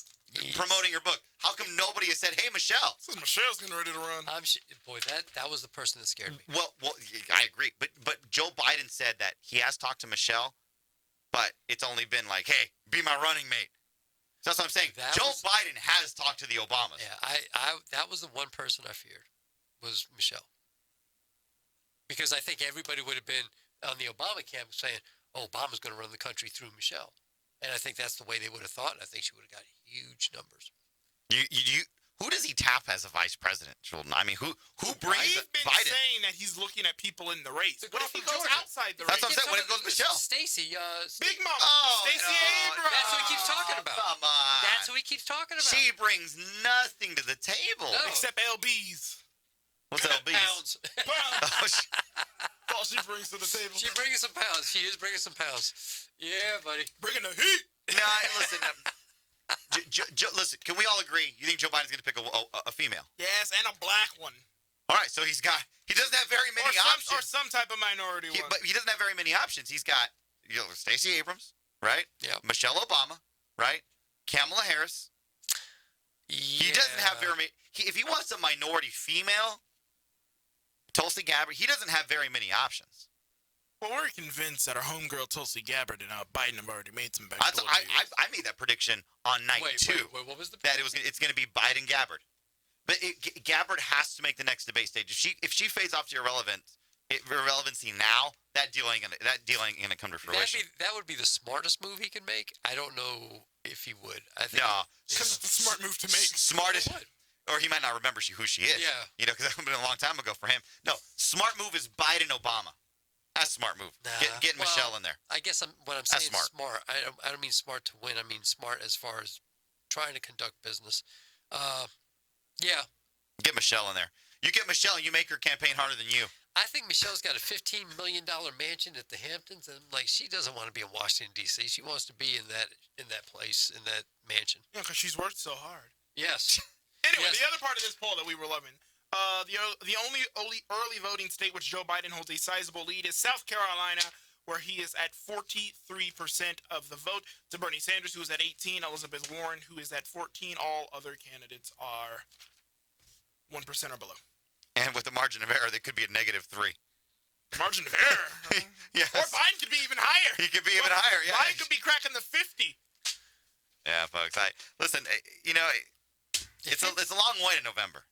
promoting her book. How come nobody has said, "Hey, Michelle"? Since Michelle's getting ready to run. Boy, that was the person that scared me. Well, I agree. But Joe Biden said that he has talked to Michelle, but it's only been like, "Hey, be my running mate." So that's what I'm saying. Joe Biden has talked to the Obamas. Yeah, that was the one person I feared, was Michelle. Because I think everybody would have been on the Obama camp saying, "Oh, Obama's going to run the country through Michelle," and I think that's the way they would have thought. And I think she would have got huge numbers. Who does he tap as a vice president, Jordan? I mean, who brings He's been Biden? saying that he's looking at people in the race. What if he goes Georgia. outside the That's race? what I'm saying. When it goes Michelle, Stacey. Big Mama. Oh, Stacey no. Abrams. That's what he keeps talking about. Come on. That's who he keeps talking about. She brings nothing to the table. No. Except LBs. What's LB's? Pounds. That's all she brings to the table. She's bringing some pounds. She is bringing some pounds. Yeah, buddy. Bringing the heat. No, listen. Listen, can we all agree? You think Joe Biden's going to pick a female? Yes, and a black one. All right, so he doesn't have very many options. Or some type of minority one. But he doesn't have very many options. He's got Stacey Abrams, right? Yeah. Michelle Obama, right? Kamala Harris. Yeah. He doesn't have very many. If he wants a minority female, Tulsi Gabbard, he doesn't have very many options. Well, we're convinced that our homegirl Tulsi Gabbard and Biden have already made some I backdoor made that prediction on night two. Wait, what was the that it's going to be Biden Gabbard, but Gabbard has to make the next debate stage. If she fades off to irrelevancy now, that deal ain't gonna come to fruition. That would be the smartest move he can make. I don't know if he would. I think No, because it's a smart move to make. Smartest, or he might not remember who she is. Yeah. Because that would have been a long time ago for him. No, smart move is Biden Obama. That's a smart move. Get Michelle in there. I guess when I'm saying That's smart, I don't mean smart to win. I mean smart as far as trying to conduct business. Yeah. Get Michelle in there. You get Michelle, and you make her campaign harder than you. I think Michelle's got a $15 million mansion at the Hamptons, and she doesn't want to be in Washington D.C. She wants to be in that place, in that mansion. Yeah, because she's worked so hard. Yes. Anyway, Yes. the other part of this poll that we were loving, the only early voting state which Joe Biden holds a sizable lead is South Carolina, where he is at 43% of the vote. To Bernie Sanders, who is at 18%, Elizabeth Warren, who is at 14%. All other candidates are 1% or below. And with the margin of error, they could be a -3. Margin of error. Yes. Or Biden could be even higher. He could be even higher. Yeah. Biden could be cracking the 50. Yeah, folks. Listen. It's a long way to November.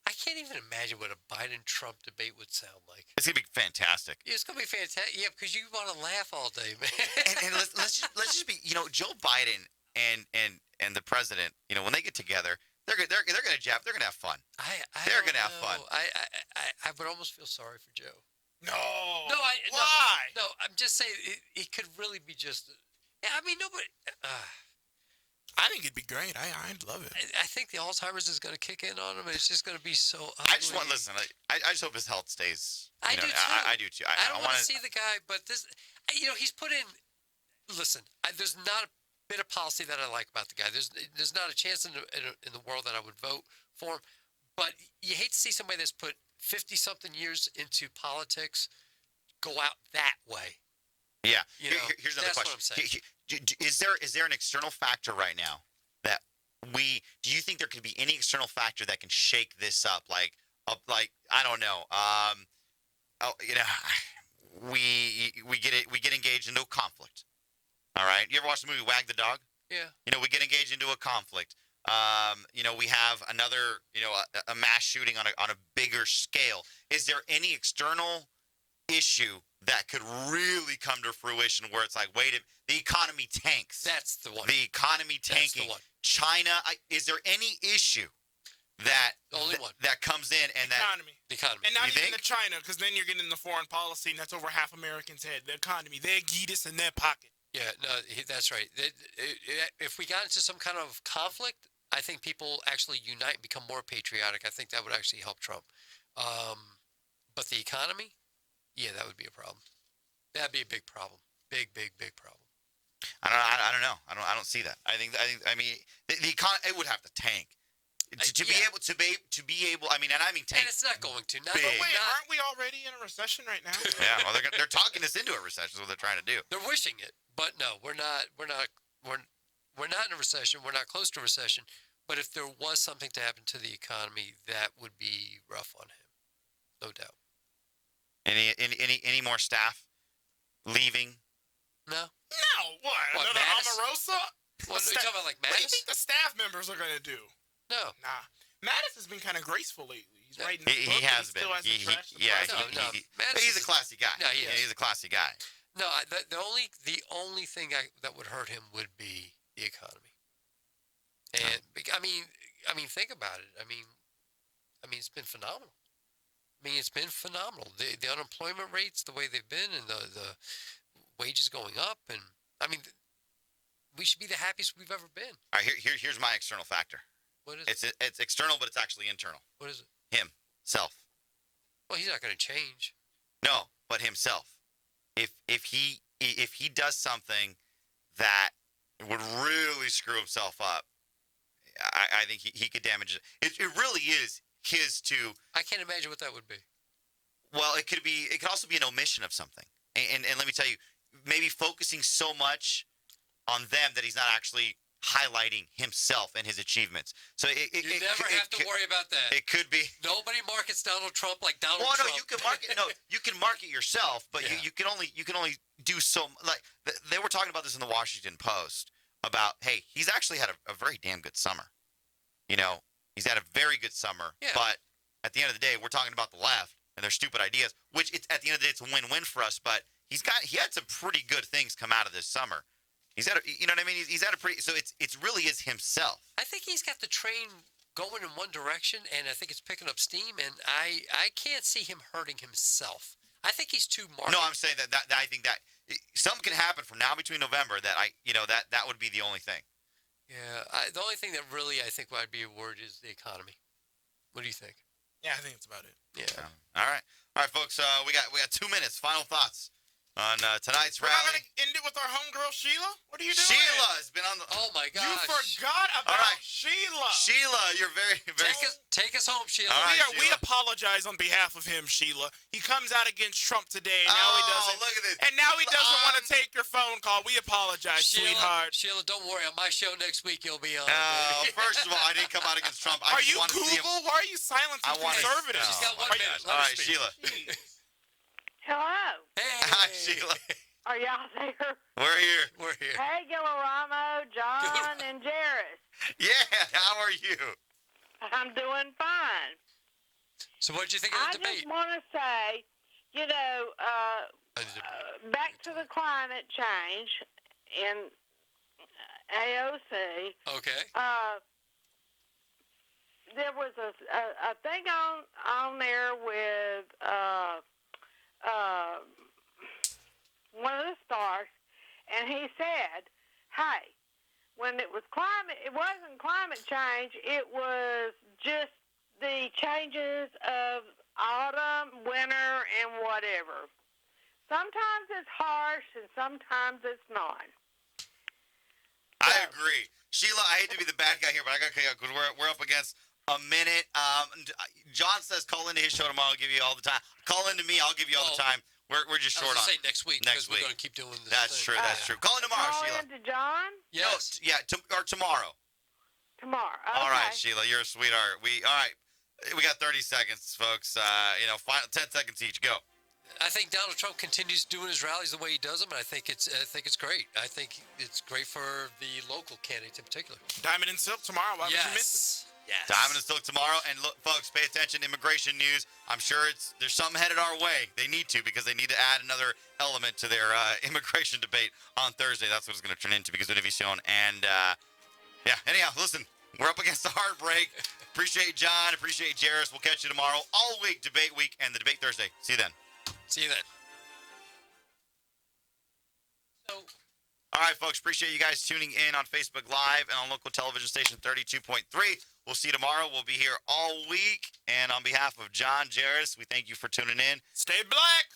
I can't even imagine what a Biden-Trump debate would sound like. It's gonna be fantastic. It's gonna be fantastic. Yeah, because you want to laugh all day, man. and let's just be. Joe Biden and the president. When they get together, they're gonna jab. They're gonna have fun. They're gonna have fun. I would almost feel sorry for Joe. No. Why? No, I'm just saying it could really be just. Yeah, I mean nobody. I think it'd be great. I'd love it. I think the Alzheimer's is going to kick in on him, and it's just going to be so ugly. I just want I just hope his health stays. I do too. I do too. I don't want to see the guy, but this, he's put in. Listen, there's not a bit of policy that I like about the guy. There's not a chance in the world that I would vote for him. But you hate to see somebody that's put 50-something years into politics go out that way. Yeah. Here's another question. That's what I'm saying. Is there an external factor right now that do you think there could be any external factor that can shake this up? Like I don't know. we get engaged into a conflict. All right. You ever watch the movie Wag the Dog? Yeah. We get engaged into a conflict. We have another, a mass shooting on a bigger scale. Is there any external issue that could really come to fruition where it's like, the economy tanks? That's the one. The economy tanking. That's the one. China. Is there any issue that that comes in and the economy, and not You even think? the China, because then you're getting the foreign policy, and that's over half Americans' head. The economy, they get us in their pocket. Yeah, no, that's right. If we got into some kind of conflict, I think people actually unite and become more patriotic. I think that would actually help Trump. But the economy, yeah, that would be a problem. That'd be a big problem. Big problem. I don't know. I don't see that. I mean, the economy, it would have to tank. To be able, I mean, and I mean tank. And it's not going to. Big. Wait, aren't we already in a recession right now? Yeah, well, they're talking us into a recession. Is what they're trying to do. They're wishing it, but no, we're not in a recession. We're not close to a recession. But if there was something to happen to the economy, that would be rough on him, no doubt. Any more staff leaving? No. No, what? Another Mattis? Omarosa? What, are you talking about like What do Mattis? you think the staff members are going to do? No. Nah. Mattis has been kind of graceful lately. He's writing this book, He and has been. Still hasn't trashed the Yeah, president. Mattis he's a classy guy. No, he is. He's a classy guy. No, the only thing that would hurt him would be the economy. And I mean, think about it. I mean, it's been phenomenal. The unemployment rates, the way they've been, and the wages going up, and I mean, we should be the happiest we've ever been. All right, here's my external factor. What is it? It's external, but it's actually internal. What is it? Himself. Well, he's not going to change. No, but himself. If he does something that would really screw himself up, I think he could damage it. It really is his to. I can't imagine what that would be. Well, it could also be an omission of something. And let me tell you, maybe focusing so much on them that he's not actually highlighting himself and his achievements. So you never have to worry about that. It could be. Nobody markets Donald Trump like Donald Trump. Well, no, you can market. No, you can market yourself, but you can only do so. Like they were talking about this in the Washington Post about, hey, he's actually had a very damn good summer. He's had a very good summer. Yeah. But at the end of the day, we're talking about the left and their stupid ideas. Which at the end of the day, it's a win-win for us. But he had some pretty good things come out of this summer. He's had, you know what I mean? He's had a pretty. So it really is himself. I think he's got the train going in one direction, and I think it's picking up steam. And I can't see him hurting himself. I think he's too market. No, I'm saying that I think that something can happen from now between November that that would be the only thing. Yeah, the only thing that really I think would be a word is the economy. What do you think? Yeah, I think that's about it. Yeah. All right, folks. We got 2 minutes. Final thoughts on tonight's We're not rally. going to end it with our homegirl Sheila? What are you doing? Sheila has been on the. Oh my gosh! You forgot about All right. Sheila. Sheila, you're very. Take us home, Sheila. All right, We Sheila. apologize on behalf of him, Sheila. He comes out against Trump today. And now he doesn't. Look at this. And now he doesn't want to take your phone call. We apologize, Sheila, sweetheart. Sheila, don't worry. On my show next week, you'll be on. First of all, I didn't come out against Trump. Are you Google? Why are you silencing conservatives? She's got 1 minute. All right, Sheila. Hello. Hey. Hi, Sheila. Are y'all there? We're here. Hey, Guillermo, John, and Jairus. Yeah. How are you? I'm doing fine. So what did you think of I the debate? just want to say, back to the climate change in AOC. Okay. There was a thing on there with one of the stars, and he said, "Hey, when it wasn't climate change. It was just the changes of autumn, winter, and whatever. Sometimes it's harsh, and sometimes it's not." I agree. Sheila, I hate to be the bad guy here, but I got to cut because we're up against a minute. John says call into his show tomorrow. I'll give you all the time. Call into me. I'll give you all the time. We're just short on. Say next week. Next we're week. going to keep doing this. That's thing. true. That's true. Call in tomorrow, Call Sheila. into John Yes. No, or tomorrow. tomorrow. Okay. All right, Sheila, you're a sweetheart. All right. We got 30 seconds, folks. Final 10 seconds each. Go. I think Donald Trump continues doing his rallies the way he does them, and I think it's great. I think it's great for the local candidates in particular. Diamond and Silk tomorrow. Why would you miss it? Yes. Diamond and Silk tomorrow. And look, folks, pay attention. Immigration news. I'm sure there's something headed our way. They need to, because they need to add another element to their immigration debate on Thursday. That's what it's going to turn into because of Univision. And anyhow, listen, we're up against the heartbreak. Appreciate John. Appreciate Jairus. We'll catch you tomorrow. All week, debate week, and the debate Thursday. See you then. See you then. All right, folks. Appreciate you guys tuning in on Facebook Live and on local television station 32.3. We'll see you tomorrow. We'll be here all week. And on behalf of John, Jairus, we thank you for tuning in. Stay black.